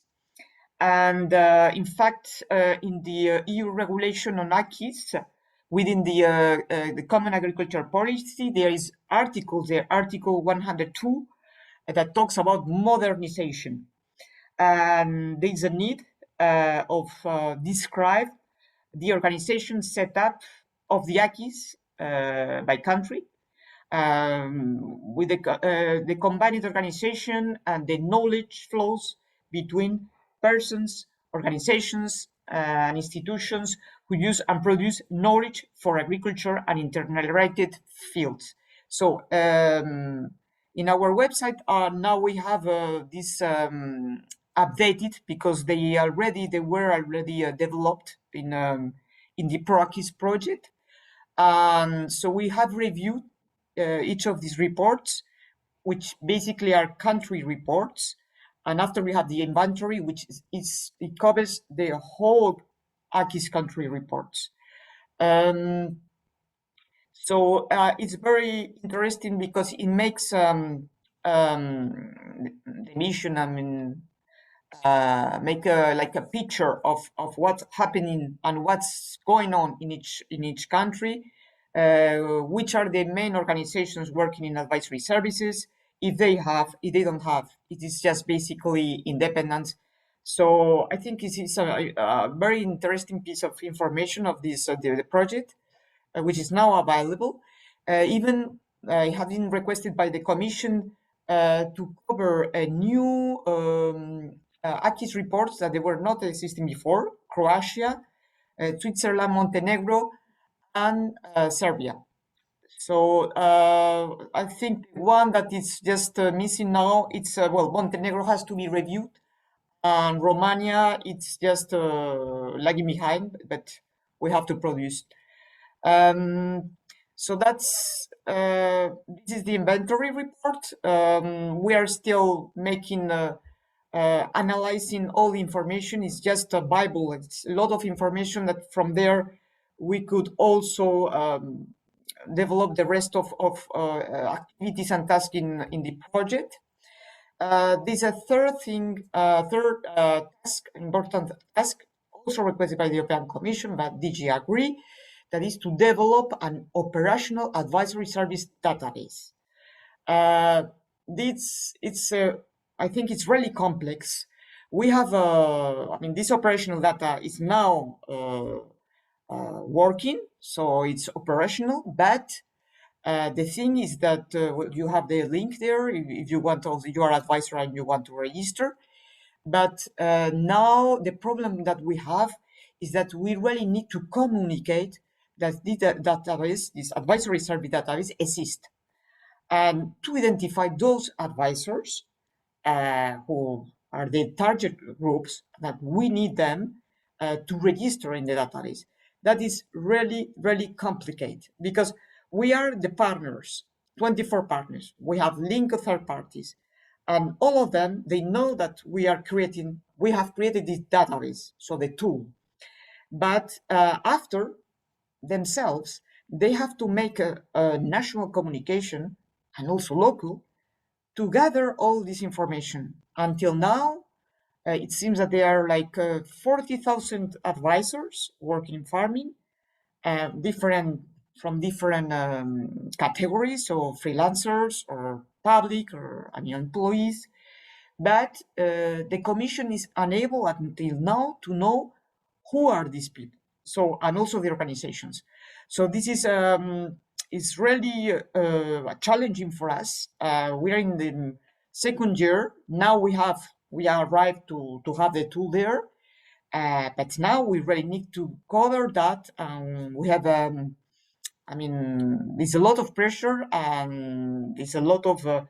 And in fact, in the EU regulation on ACIS, within the Common Agriculture Policy, there is articles there, Article 102, that talks about modernization. And there is a need of describe the organization setup of the ACIS by country, with the combined organization and the knowledge flows between persons, organizations, and institutions who use and produce knowledge for agriculture and interrelated fields. So in our website now we have this updated, because they were already developed in the ProAkis project, and so we have reviewed each of these reports, which basically are country reports. And after we have the inventory, which it covers the whole Akis country reports. So it's very interesting because it makes the mission, make like a picture of what's happening and what's going on in each country, which are the main organizations working in advisory services. If they don't have, it is just basically independent. So I think it is a very interesting piece of information of this the project, which is now available. Even it has been requested by the Commission to cover a new Akis reports that they were not existing before: Croatia, Switzerland, Montenegro, and Serbia. So I think one that is just missing now, it's well, Montenegro has to be reviewed, and Romania, it's just lagging behind, but we have to produce. So that's this is the inventory report. We are still making analyzing all the information. Is just a Bible. It's a lot of information that from there we could also develop the rest of activities and tasks in the project. There's a third thing, important task, also requested by the European Commission, but DG Agri, that is to develop an operational advisory service database. I think it's really complex. We have, this operational data is now working, so it's operational, but the thing is that you have the link there if you want, also you are advisor and you want to register. But now the problem that we have is that we really need to communicate that this database, this advisory service database, exists, and to identify those advisors who are the target groups that we need them to register in the database. That is really, really complicated, because we are the partners, 24 partners. We have linked third parties, and all of them, they know that we have created this database, so the tool. But after themselves, they have to make a national communication and also local to gather all this information. Until now, it seems that there are like 40,000 advisors working in farming, from different categories, so freelancers or public or employees. But the Commission is unable until now to know who are these people. So, and also the organizations. So this is really challenging for us. We are in the second year. Now we arrived to have the tool there. But now we really need to cover that. We have, there's a lot of pressure, and there's a lot of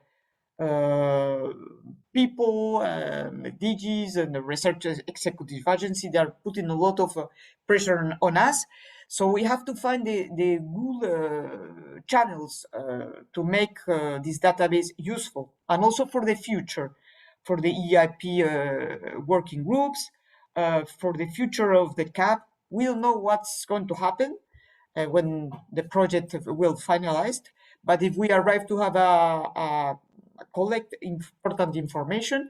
people, DGs and the research executive agency, they are putting a lot of pressure on us. So we have to find the good channels to make this database useful, and also for the future, for the EIP working groups, for the future of the CAP. We don't know what's going to happen when the project will finalized, but if we arrive to have collect important information,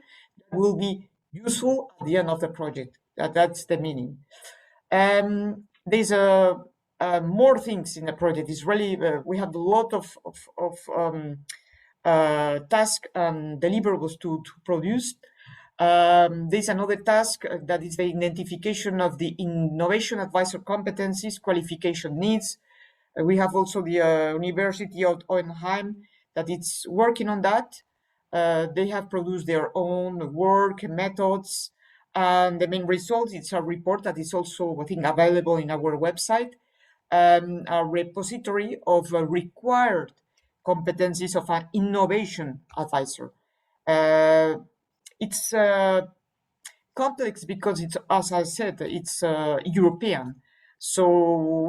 that will be useful at the end of the project. That's the meaning. There's more things in the project. It's really we have a lot of tasks and deliverables to produce. There's another task that is the identification of the innovation advisor competencies, qualification needs, We have also the University of Hohenheim that it's working on that. They have produced their own work and methods, and the main result is a report that is also, I think, available in our website, a repository of required competencies of an innovation advisor. It's complex because it's, as I said, it's European. So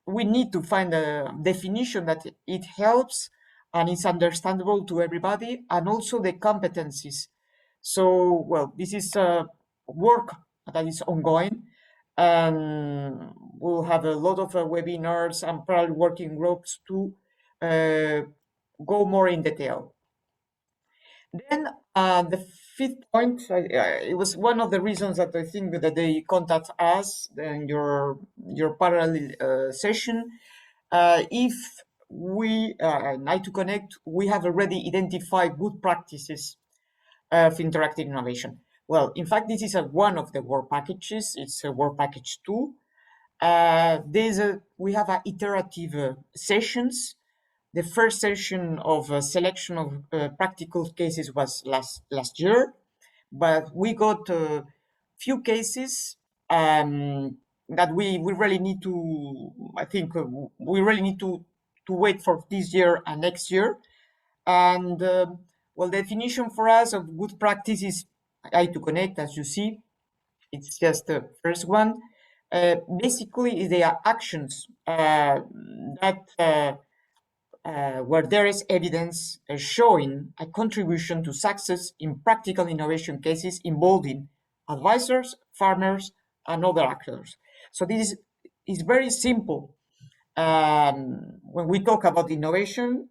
we need to find a definition that it helps and it's understandable to everybody, and also the competencies. So, well, this is work that is ongoing, and we'll have a lot of webinars and probably working groups to go more in detail. Then the fifth point, it was one of the reasons that I think that they contact us in your parallel session. If we in I2Connect, we have already identified good practices of interactive innovation. Well, in fact, this is one of the work packages. It's a work package 2. We have iterative sessions. The first session of selection of practical cases was last year, but we got a few cases that we really need to, I think we really need to wait for this year and next year. And well, the definition for us of good practice is I2Connect, as you see. It's just the first one. Basically, they are actions that where there is evidence showing a contribution to success in practical innovation cases involving advisors, farmers, and other actors. So this is very simple. When we talk about innovation,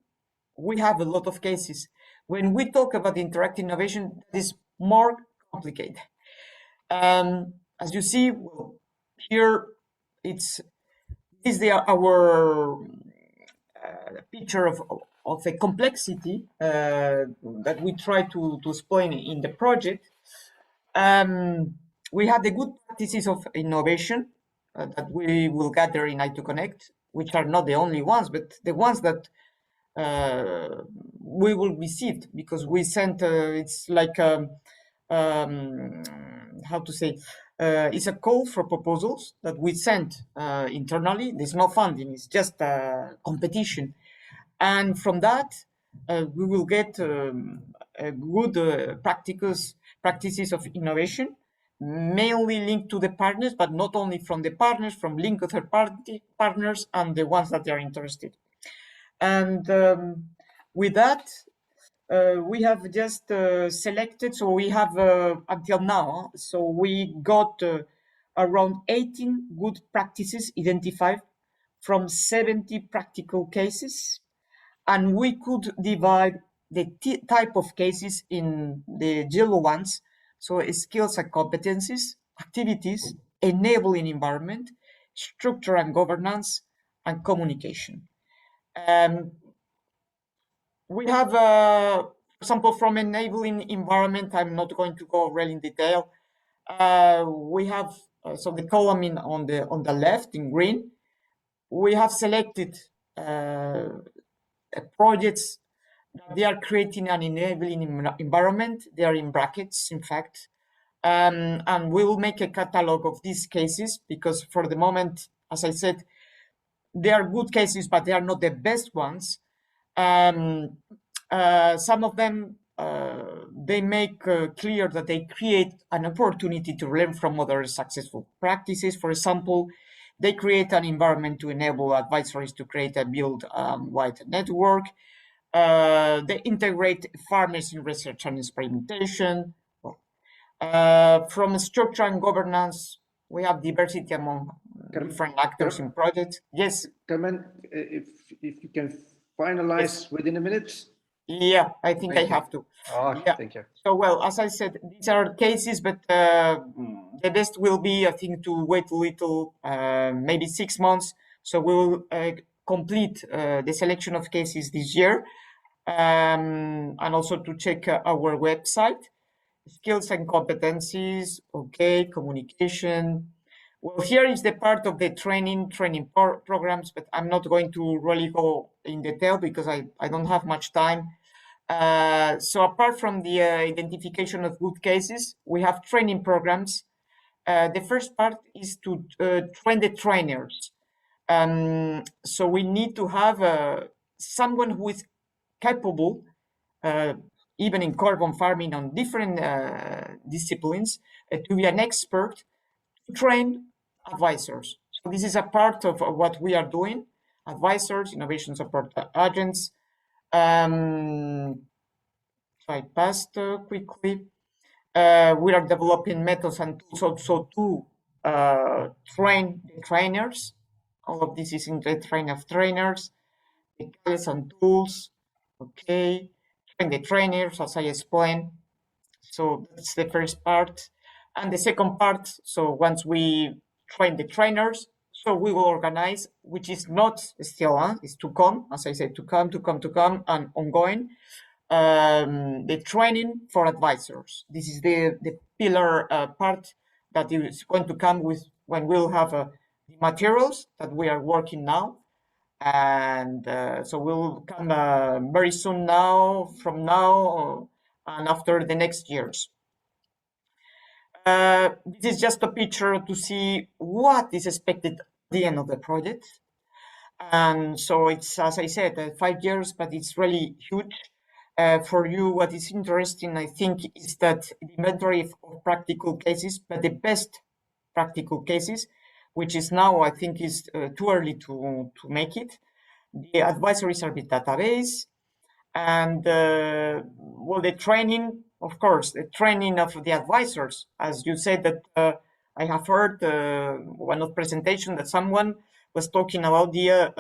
we have a lot of cases. When we talk about interactive innovation, it is more complicated. As you see, well, here it's our picture of a complexity that we try to explain in the project. We have the good practices of innovation that we will gather in I2Connect, which are not the only ones, but the ones that we will receive, because we sent, it's like, how to say, it's a call for proposals that we sent internally. There's no funding, it's just a competition. And from that, we will get good practices of innovation, mainly linked to the partners, but not only from the partners, from linked third-party partners and the ones that are interested. And with that, we have just selected, so we have until now, so we got around 18 good practices identified from 70 practical cases, and we could divide the type of cases in the yellow ones, so skills and competencies, activities, enabling environment, structure and governance, and communication. We have, for example, from enabling environment, I'm not going to go really in detail. We have, so the column on the left in green, we have selected projects that they are creating an enabling environment. They are in brackets, in fact. And we will make a catalog of these cases, because for the moment, as I said, they are good cases, but they are not the best ones. Some of them, they make clear that they create an opportunity to learn from other successful practices. For example, they create an environment to enable advisories to create a build-wide network. They integrate farmers in research and experimentation. From structure and governance, we have diversity among different actors in projects. Yes. Carmen, if you can finalize within a minute. Yeah, I think I have to. Oh, yeah. Thank you. So, well, as I said, these are cases, but the best will be, I think, to wait a little, maybe 6 months. So we will complete the selection of cases this year, and also to check our website. Skills and competencies, okay, communication. Well, here is the part of the training programs, but I'm not going to really go in detail because I don't have much time. So apart from the identification of good cases, we have training programs. The first part is to train the trainers. So we need to have someone who is capable, even in carbon farming on different disciplines, to be an expert to train advisors. So this is a part of what we are doing. Advisors, innovation support agents. If I passed quickly, we are developing methods and tools also to train the trainers. All of this is in the train of trainers, the guides and tools. Okay, train the trainers as I explained. So that's the first part. And the second part, so once we train the trainers, so we will organize, which is not still, is to come, as I said, to come, and ongoing, the training for advisors. This is the pillar part that is going to come with when we'll have the materials that we are working now. And so we'll come very soon now, from now and after the next years. This is just a picture to see what is expected at the end of the project. And so it's, as I said, 5 years, but it's really huge. For you, what is interesting, I think, is that the inventory of practical cases, but the best practical cases, which is now, I think, is too early to make it. The advisory service database, and well, the training, of course, the training of the advisors. As you said, that I have heard one of presentation that someone was talking about the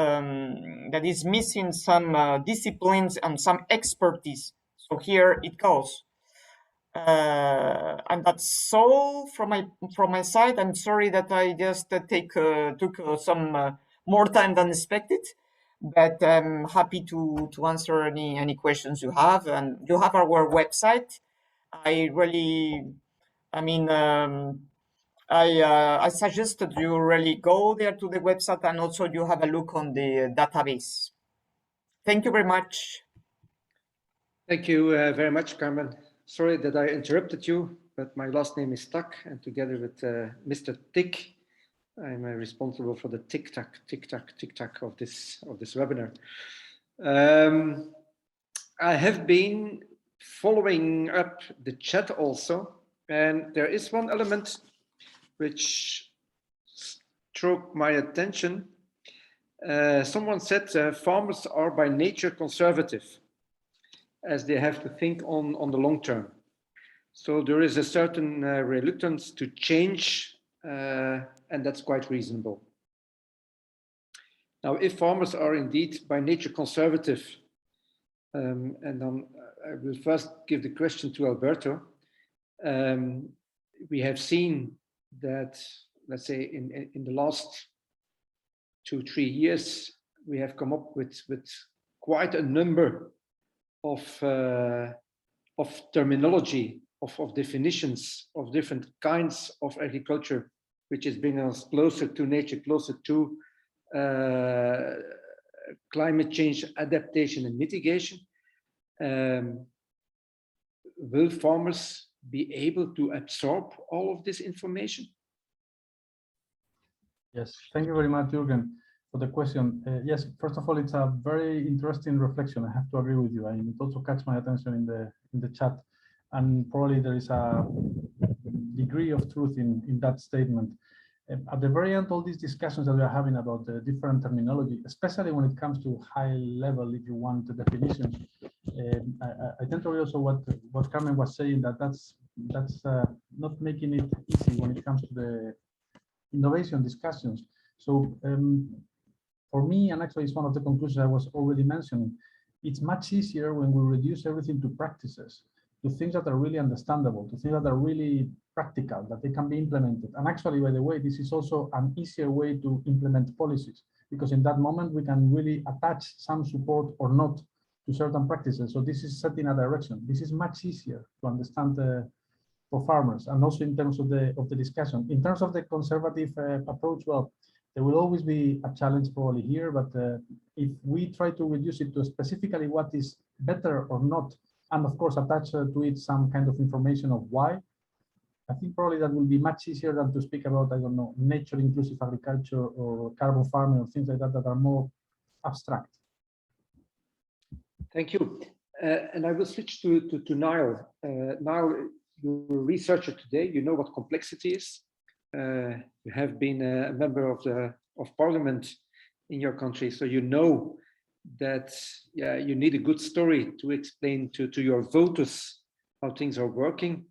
that is missing some disciplines and some expertise. So here it goes. And that's all from my side. I'm sorry that I just took some more time than expected, but I'm happy to answer any questions you have. And you have our website. I mean, I suggested you really go there to the website, and also you have a look on the database. Thank you very much. Thank you very much, Carmen. Sorry that I interrupted you, but my last name is Tak, and together with Mr. Tick, I'm responsible for the tick-tack of this webinar. I have been following up the chat also, and there is one element which struck my attention. Someone said farmers are by nature conservative, as they have to think on the long term. So there is a certain reluctance to change, and that's quite reasonable. Now, if farmers are indeed by nature conservative, and then I will first give the question to Alberto. We have seen that, let's say, in the last 2-3 years, we have come up with quite a number of terminology, of definitions of different kinds of agriculture, which is bringing us closer to nature, closer to climate change adaptation and mitigation. Will farmers be able to absorb all of this information? Yes, thank you very much, Jürgen, for the question. Yes, first of all, it's a very interesting reflection. I have to agree with you, and it also catch my attention in the chat. And probably there is a degree of truth in that statement. At the very end, all these discussions that we are having about the different terminology, especially when it comes to high level, if you want, the definitions, I tend to agree also what Carmen was saying, that's not making it easy when it comes to the innovation discussions. So for me, and actually it's one of the conclusions I was already mentioning, it's much easier when we reduce everything to practices, to things that are really understandable, to things that are really practical, that they can be implemented. And actually, by the way, this is also an easier way to implement policies, because in that moment we can really attach some support or not to certain practices. So this is setting a direction. This is much easier to understand for farmers, and also in terms of the discussion. In terms of the conservative approach, well, there will always be a challenge probably here, but if we try to reduce it to specifically what is better or not, and of course attach to it some kind of information of why, I think probably that will be much easier than to speak about, I don't know, nature inclusive agriculture or carbon farming or things like that that are more abstract. Thank you. And I will switch to Niall. Niall, you're a researcher today. You know what complexity is. You have been a member of parliament in your country, so you know that you need a good story to explain to your voters how things are working.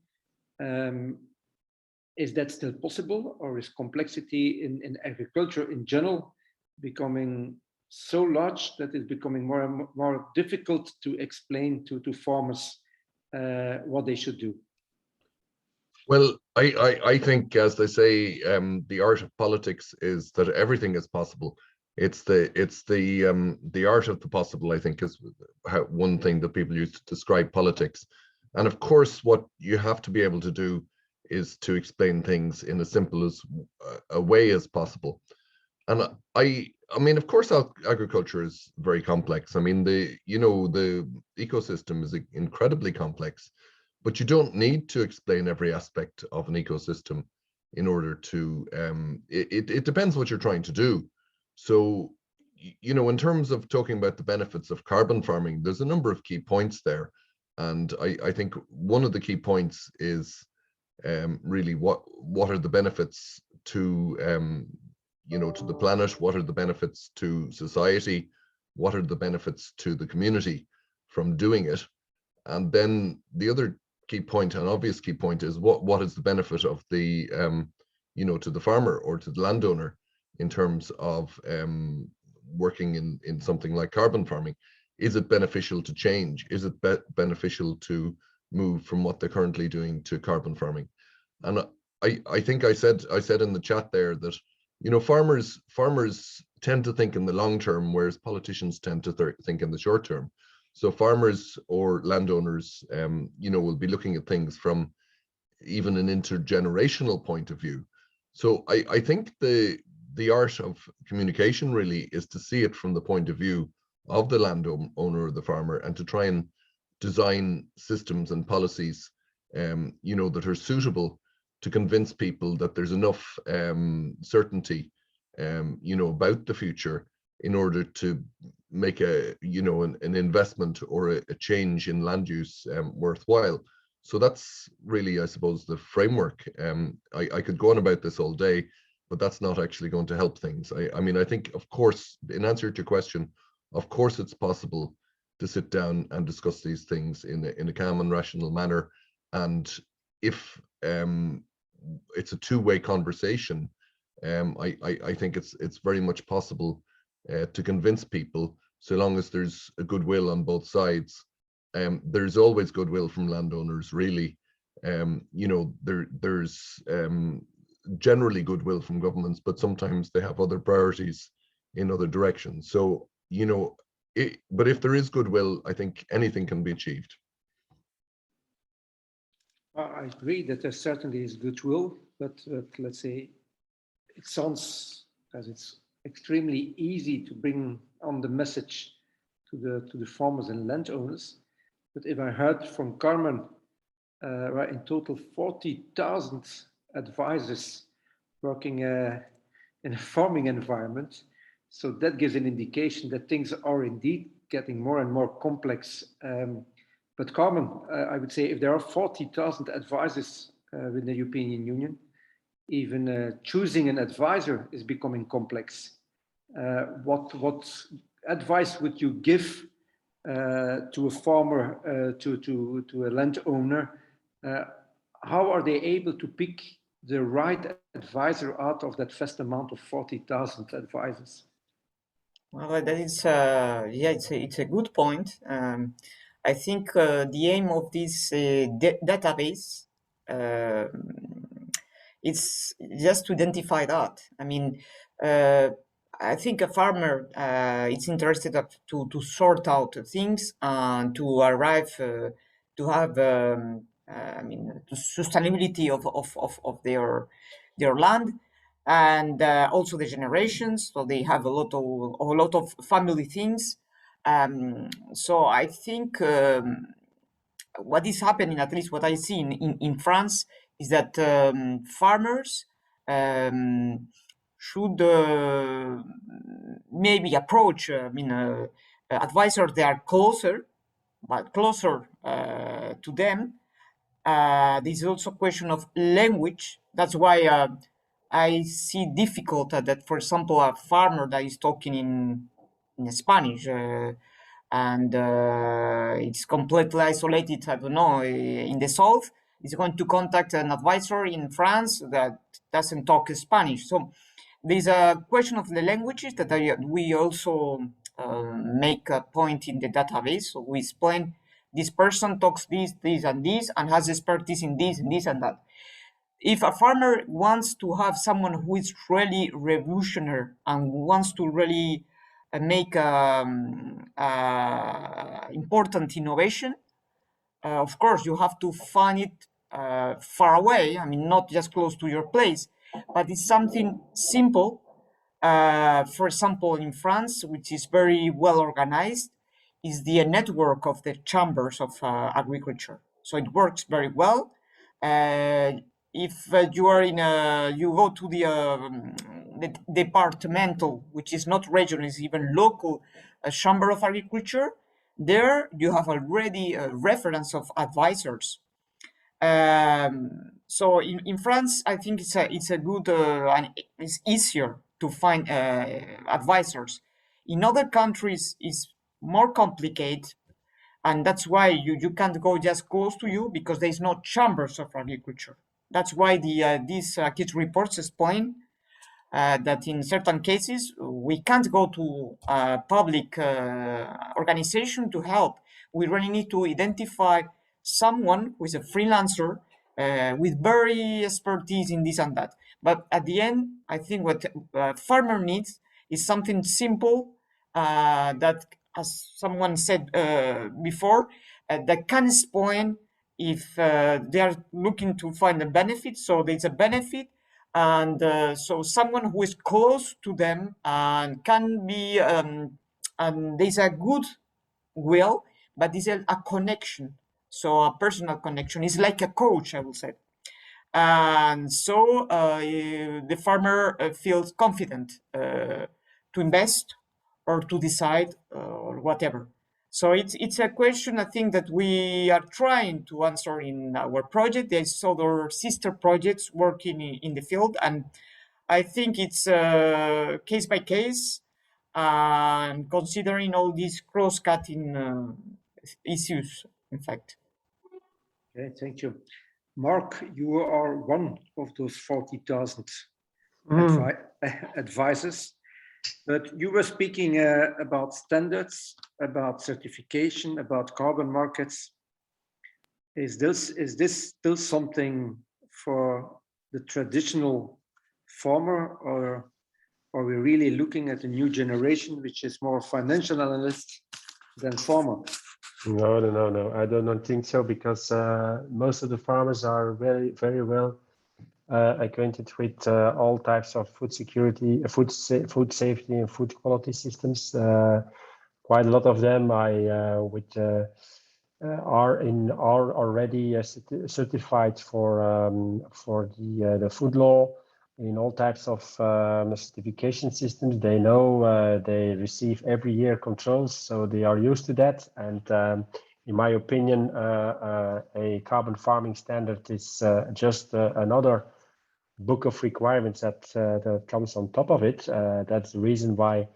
Is that still possible, or is complexity in agriculture in general becoming so large that it's becoming more and more difficult to explain to farmers what they should do? Well, I think, as they say, the art of politics is that everything is possible. It's the art of the possible, I think, is one thing that people use to describe politics. And of course, what you have to be able to do is to explain things in as simple as a way as possible. And I mean, of course, agriculture is very complex. I mean, the ecosystem is incredibly complex, but you don't need to explain every aspect of an ecosystem in order to. It depends what you're trying to do. So, in terms of talking about the benefits of carbon farming, there's a number of key points there, and I think one of the key points is really what are the benefits to to the planet, what are the benefits to society, what are the benefits to the community from doing it, and then the other key point, an obvious key point, is what is the benefit of the to the farmer or to the landowner in terms of working in something like carbon farming. Is it beneficial to change? Is it beneficial to move from what they're currently doing to carbon farming? And I think I said in the chat there that farmers tend to think in the long term, whereas politicians tend to think in the short term. So farmers or landowners will be looking at things from even an intergenerational point of view. So I think the art of communication really is to see it from the point of view of the landowner or the farmer, and to try and design systems and policies that are suitable to convince people that there's enough certainty about the future in order to make an investment or a change in land use worthwhile. So that's really, I suppose, the framework. I could go on about this all day, but that's not actually going to help things. I mean, I think, of course, in answer to your question, of course it's possible to sit down and discuss these things in a calm and rational manner. And if it's a two-way conversation, I think it's very much possible to convince people, so long as there's a goodwill on both sides. There's always goodwill from landowners, really. There's generally goodwill from governments, but sometimes they have other priorities in other directions. So, but if there is goodwill, I think anything can be achieved. I agree that there certainly is goodwill, but let's say it sounds as it's extremely easy to bring on the message to the farmers and landowners. But if I heard from Carmen, right, in total 40,000 advisors working in a farming environment. So that gives an indication that things are indeed getting more and more complex. But Carmen, I would say if there are 40,000 advisors within the European Union, even choosing an advisor is becoming complex. What advice would you give to a farmer, to a landowner? How are they able to pick the right advisor out of that vast amount of 40,000 advisors? Well, that is, it's a good point. I think the aim of this database is just to identify that. I mean, I think a farmer is interested to sort out things and to arrive to have I mean, the sustainability of their land, and also the generations. So they have a lot of family things. So I think what is happening, at least what I see in France, is that farmers should maybe approach, advisors that are closer, but closer to them. This is also a question of language. That's why I see difficult that, for example, a farmer that is talking in Spanish and it's completely isolated, I don't know, in the south, is going to contact an advisor in France that doesn't talk Spanish. So there's a question of the languages that we also make a point in the database. So we explain this person talks this, and has expertise in this and this and that. If a farmer wants to have someone who is really revolutionary and wants to really make important innovation, of course, you have to find it far away. I mean, not just close to your place, but it's something simple. For example, in France, which is very well organized, is the network of the chambers of agriculture. So it works very well. If you are you go to the departmental, which is not regional, is even local chamber of agriculture, there you have already a reference of advisors. So in France, I think it's a good and it's easier to find advisors. In other countries, it's more complicated, and that's why you can't go just close to you because there's no chambers of agriculture. That's why these kids reports explain that in certain cases we can't go to a public organization to help. We really need to identify someone who is a freelancer with very expertise in this and that. But at the end, I think what farmer needs is something simple that, as someone said before, that can explain if they are looking to find a benefit. So there's a benefit, and so someone who is close to them and can be, and there's a good will, but there's a connection. So a personal connection is like a coach, I will say. And so the farmer feels confident to invest or to decide or whatever. So it's a question, I think, that we are trying to answer in our project. There's other sister projects working in the field, and I think it's case by case, and considering all these cross-cutting issues, in fact. Okay, thank you. Mark, you are one of those 40,000 advisors, but you were speaking about standards, about certification, about carbon markets. Is this still something for the traditional farmer, or are we really looking at a new generation which is more financial analyst than farmer? No. I do not think so, because most of the farmers are very well acquainted with all types of food security, food safety, and food quality systems. Quite a lot of them are already certified for the food law in all types of certification systems. They know they receive every year controls, so they are used to that. And in my opinion, a carbon farming standard is just another book of requirements that comes on top of it. That's the reason why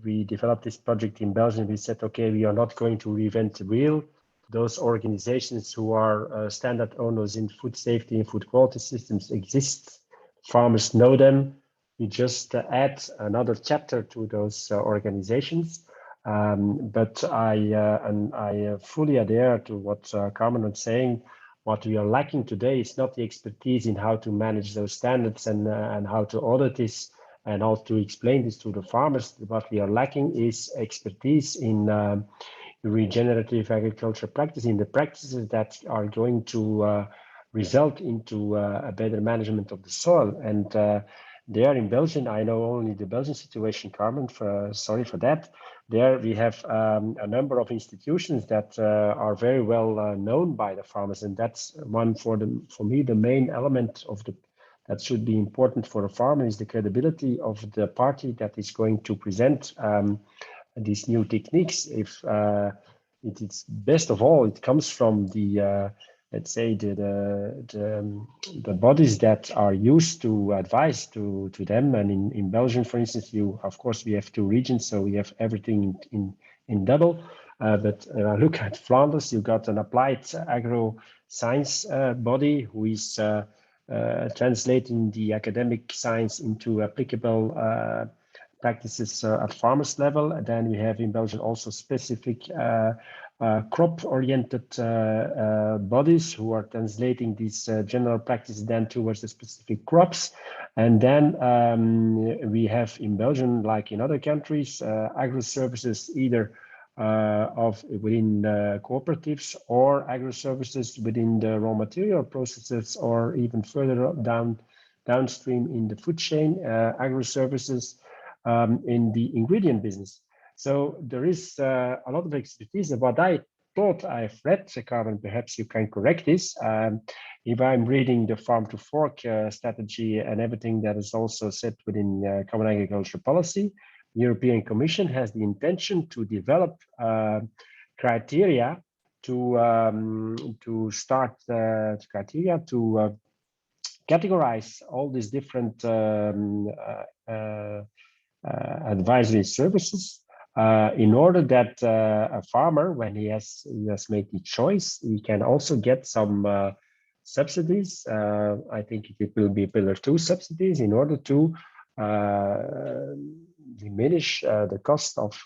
we developed this project in Belgium. We said, okay, we are not going to reinvent the wheel. Those organizations who are standard owners in food safety and food quality systems exist. Farmers know them. We just add another chapter to those organizations. But I fully adhere to what Carmen was saying. What we are lacking today is not the expertise in how to manage those standards and how to audit this and how to explain this to the farmers. What we are lacking is expertise in regenerative agriculture practice, in the practices that are going to result into a better management of the soil. And there in Belgium, I know only the Belgian situation, Carmen, sorry for that. There we have a number of institutions that are very well known by the farmers, and that's one for me the main element of that should be important for the farmer is the credibility of the party that is going to present these new techniques. If it's best of all, it comes from the let's say the bodies that are used to advise to them. And in Belgium, for instance, of course we have 2 regions, so we have everything in double. But when I look at Flanders, you got an applied agro science body who is translating the academic science into applicable practices at farmers level. And then we have in Belgium also specific crop-oriented bodies who are translating these general practices then towards the specific crops. And then we have in Belgium, like in other countries, agro-services either within cooperatives or agro-services within the raw material processes, or even further downstream in the food chain, agro-services in the ingredient business. So there is a lot of expertise. What I thought I've read, Carmen, perhaps you can correct this. If I'm reading the farm to fork strategy and everything that is also set within Common Agricultural Policy, the European Commission has the intention to develop criteria to start criteria to categorize all these different advisory services in order that a farmer, when he has made the choice, he can also get some subsidies. I think it will be Pillar 2 subsidies in order to diminish the cost of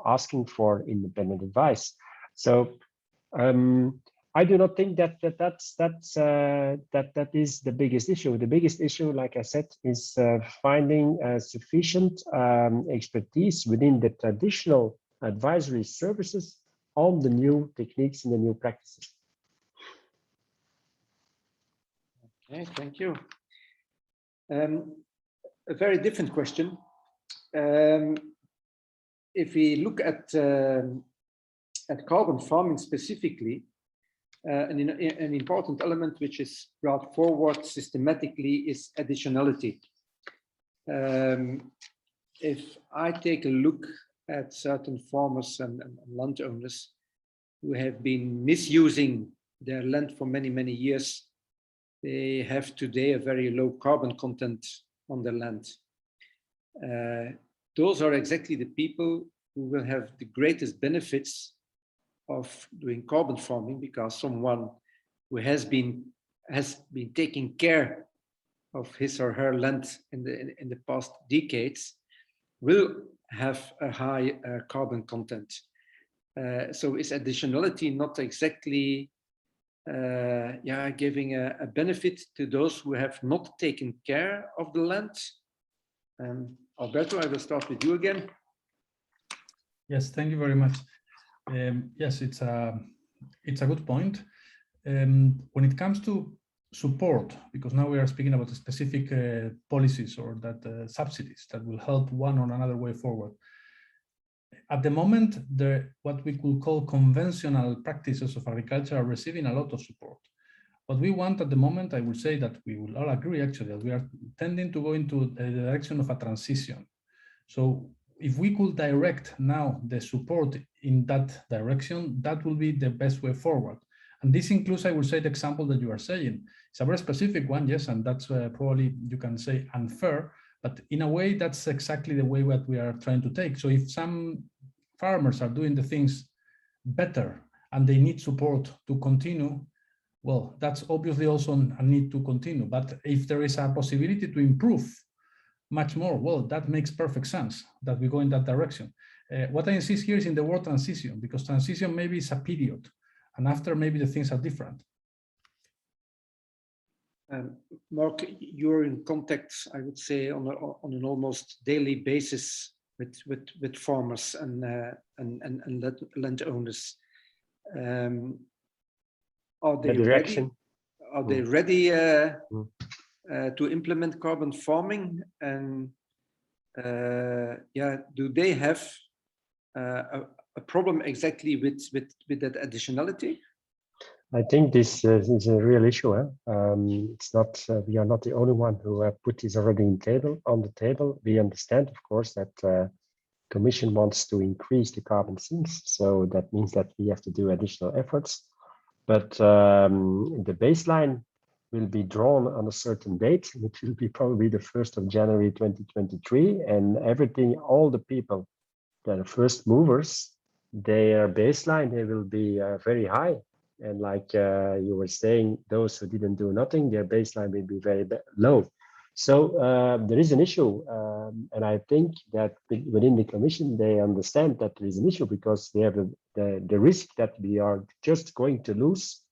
asking for independent advice. So I do not think that is the biggest issue. The biggest issue, like I said, is finding sufficient expertise within the traditional advisory services on the new techniques and the new practices. Okay, thank you. A very different question. If we look at carbon farming specifically, an important element which is brought forward systematically is additionality. If I take a look at certain farmers and landowners who have been misusing their land for many, many years, they have today a very low carbon content on their land. Those are exactly the people who will have the greatest benefits of doing carbon farming, because someone who has been taking care of his or her land in the past decades will have a high carbon content. So is additionality not exactly giving a benefit to those who have not taken care of the land? Alberto, I will start with you again. Yes, thank you very much. Yes, it's a good point. When it comes to support, because now we are speaking about specific policies or that subsidies that will help one or another way forward. At the moment, what we could call conventional practices of agriculture are receiving a lot of support. What we want at the moment, I would say that we will all agree actually that we are tending to go into the direction of a transition. So if we could direct now the support in that direction, that will be the best way forward. And this includes, I would say, the example that you are saying. It's a very specific one, yes, and that's probably, you can say, unfair, but in a way, that's exactly the way that we are trying to take. So if some farmers are doing the things better and they need support to continue, well, that's obviously also a need to continue. But if there is a possibility to improve much more, well, that makes perfect sense that we go in that direction. What I insist here is in the word transition, because transition maybe is a period, and after maybe the things are different. Mark, you're in contact, I would say, on an almost daily basis with farmers and landowners. Are they ready? Are they ready to implement carbon farming? And yeah, do they have a problem exactly with that additionality? I think this is a real issue. It's not we are not the only one who put this already on the table. We understand, of course, that Commission wants to increase the carbon sinks, so that means that we have to do additional efforts. But the baseline will be drawn on a certain date, which will be probably the 1st of January 2023, and everything, all the people that are first movers, their baseline, they will be very high. And like you were saying, those who didn't do nothing, their baseline will be very low. So there is an issue. And I think that within the Commission, they understand that there is an issue because they have the risk that we are just going to lose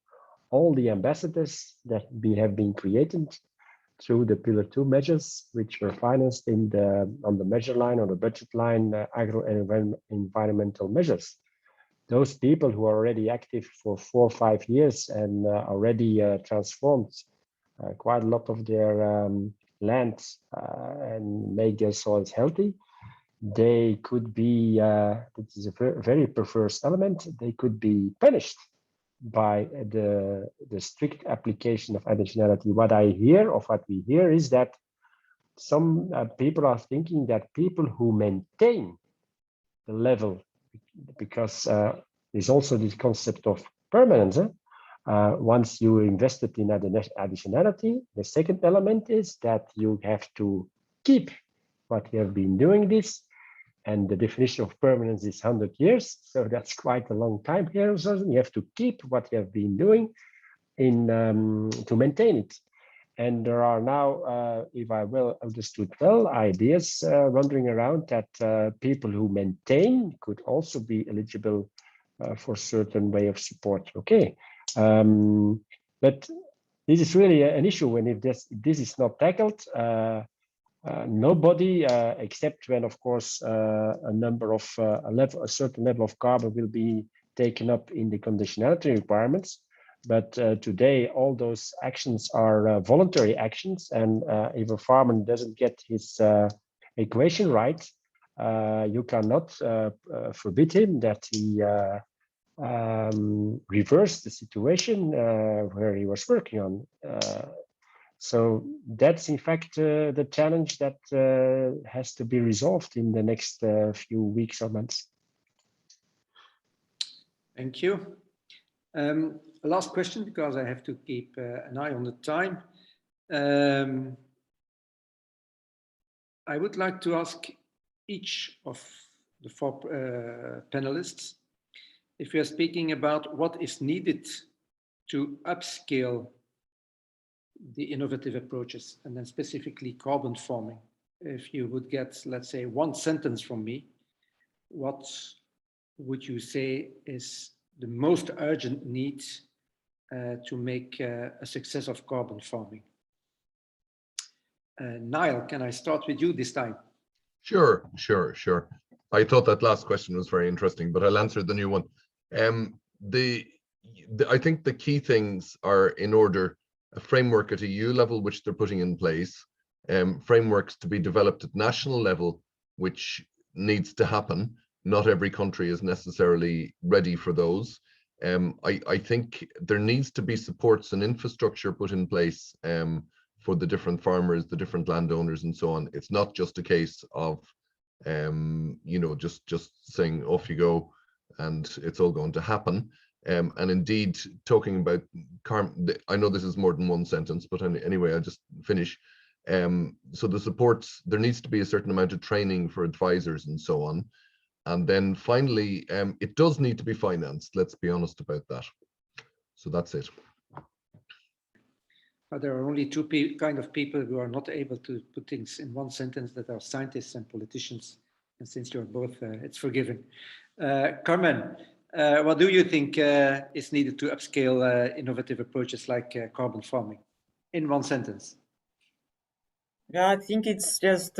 all the ambassadors that we have been created through the Pillar 2 measures, which were financed on the measure line or the budget line, agro and environmental measures. Those people who are already active for 4 or 5 years and already transformed quite a lot of their land and make their soils healthy, they could be, this is a very perverse element, they could be punished by the strict application of additionality. What I hear, of what we hear, is that some people are thinking that people who maintain the level, because there's also this concept of permanence. Once you invested in additionality, the second element is that you have to keep what you have been doing this. And the definition of permanence is 100 years. So that's quite a long time here. So you have to keep what you have been doing in to maintain it. And there are now, if I well understood well, ideas wandering around that people who maintain could also be eligible for certain way of support. Okay, but this is really an issue, and if this is not tackled, nobody, except when, of course, a certain level of carbon will be taken up in the conditionality requirements. But today, all those actions are voluntary actions, and if a farmer doesn't get his equation right, you cannot forbid him that he reverse the situation where he was working on. So that's in fact the challenge that has to be resolved in the next few weeks or months. Thank you. Last question, because I have to keep an eye on the time. I would like to ask each of the 4 panelists if we are speaking about what is needed to upscale the innovative approaches, and then specifically carbon farming. If you would get, let's say, 1 sentence from me, what would you say is the most urgent need to make a success of carbon farming? Niall, can I start with you this time? Sure. I thought that last question was very interesting, but I'll answer the new one. I think the key things are in order: a framework at EU level, which they're putting in place, frameworks to be developed at national level, which needs to happen. Not every country is necessarily ready for those. I think there needs to be supports and infrastructure put in place for the different farmers, the different landowners, and so on. It's not just a case of just saying off you go and it's all going to happen. And indeed, talking about I know this is more than 1 sentence, but anyway, I'll just finish. So the supports, there needs to be a certain amount of training for advisors and so on. And then finally, it does need to be financed. Let's be honest about that. So that's it. But there are only 2 kind of people who are not able to put things in 1 sentence, that are scientists and politicians. And since you're both, it's forgiven. Carmen, what do you think is needed to upscale innovative approaches like carbon farming in 1 sentence? Yeah, I think it's just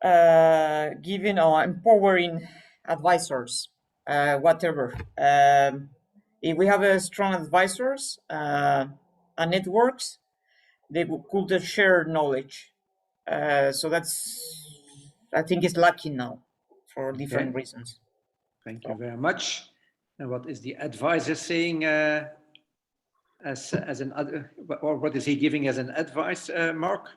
giving or empowering advisors, whatever. If we have a strong advisors and networks, they could share knowledge. So that's, I think, it's lacking now for different reasons. Thank you very much. And what is the advisor saying as an other, or what is he giving as an advice, Mark?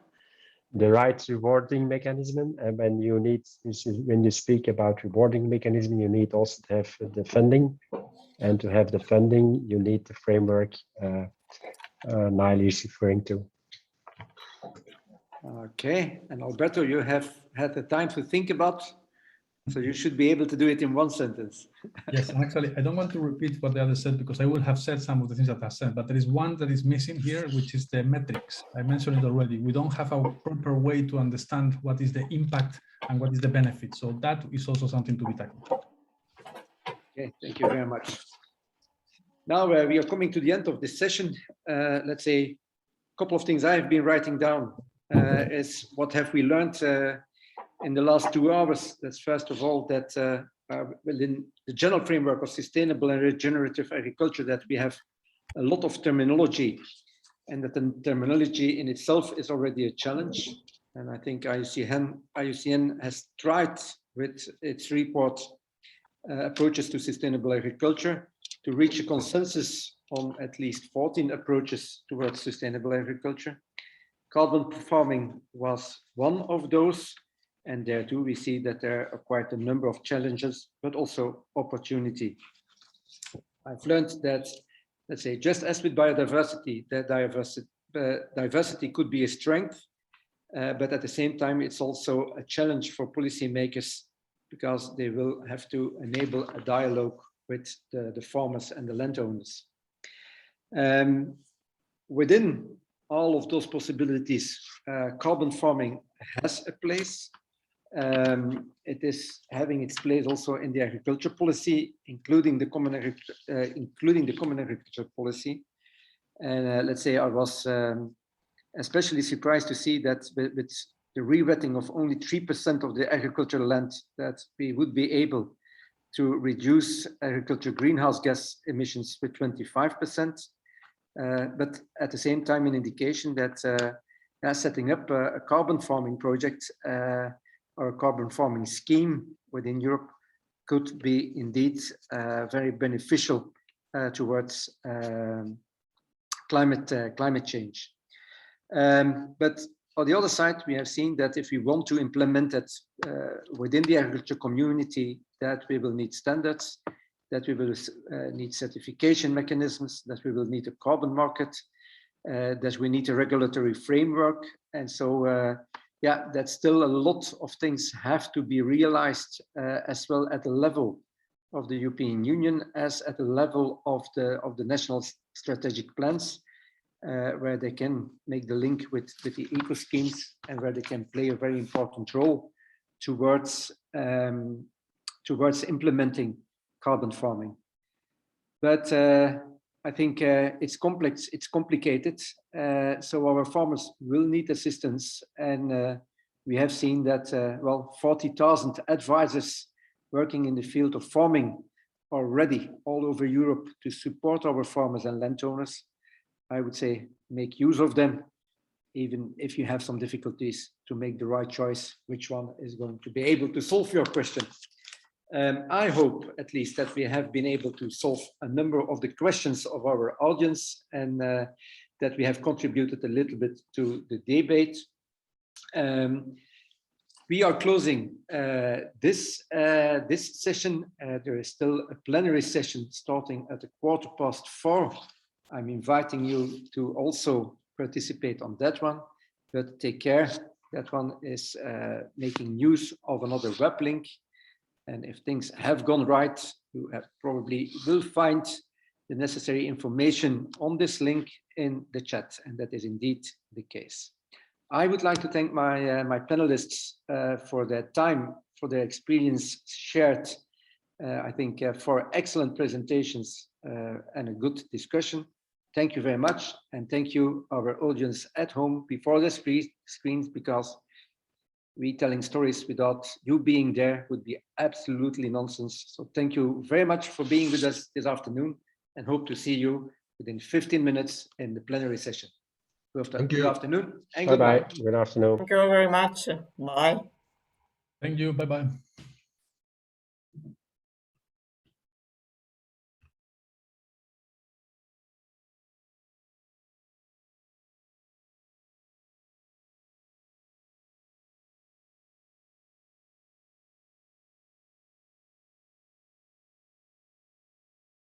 The right rewarding mechanism, and when you speak about rewarding mechanism, you need also to have the funding, and to have the funding, you need the framework Niall is referring to. Okay, and Alberto, you have had the time to think about, so you should be able to do it in one sentence. Yes, and actually, I don't want to repeat what the other said because I would have said some of the things that I said, but there is one that is missing here, which is the metrics. I mentioned it already. We don't have a proper way to understand what is the impact and what is the benefit. So that is also something to be tackled. Okay, thank you very much. Now we are coming to the end of this session. Let's say a couple of things I have been writing down is what have we learned in the last 2 hours. That's first of all that within the general framework of sustainable and regenerative agriculture, that we have a lot of terminology, and that the terminology in itself is already a challenge. And I think IUCN has tried with its report approaches to sustainable agriculture to reach a consensus on at least 14 approaches towards sustainable agriculture. Carbon farming was one of those. And there too, we see that there are quite a number of challenges, but also opportunity. I've learned that, let's say, just as with biodiversity, that diversity could be a strength, but at the same time, it's also a challenge for policymakers because they will have to enable a dialogue with the farmers and the landowners. Within all of those possibilities, carbon farming has a place. It is having its place also in the agriculture policy, including the common agriculture policy. And let's say I was especially surprised to see that with the rewetting of only 3% of the agricultural land, that we would be able to reduce agriculture greenhouse gas emissions with 25%. But at the same time, an indication that setting up a carbon farming project or a carbon farming scheme within Europe could be indeed very beneficial towards climate change. But on the other side, we have seen that if we want to implement it within the agriculture community, that we will need standards, that we will need certification mechanisms, that we will need a carbon market, that we need a regulatory framework. And so, yeah, that still a lot of things have to be realized as well at the level of the European Union as at the level of the national strategic plans, where they can make the link with the eco schemes and where they can play a very important role towards implementing carbon farming. But I think it's complex, it's complicated. So our farmers will need assistance. And we have seen that, well, 40,000 advisors working in the field of farming already all over Europe to support our farmers and landowners. I would say make use of them, even if you have some difficulties to make the right choice, which one is going to be able to solve your question. I hope at least that we have been able to solve a number of the questions of our audience and that we have contributed a little bit to the debate. We are closing this session. There is still a plenary session starting at 4:15. I'm inviting you to also participate on that one, but take care. That one is making use of another web link. And if things have gone right, you probably will find the necessary information on this link in the chat, and that is indeed the case. I would like to thank my panelists for their time, for their experience shared, I think for excellent presentations and a good discussion. Thank you very much, and thank you our audience at home before the screens, because retelling stories without you being there would be absolutely nonsense. So thank you very much for being with us this afternoon, and hope to see you within 15 minutes in the plenary session. Thank Good you. afternoon and Bye-bye. goodbye. Good afternoon. Thank you very much. Bye. Thank you. Bye-bye.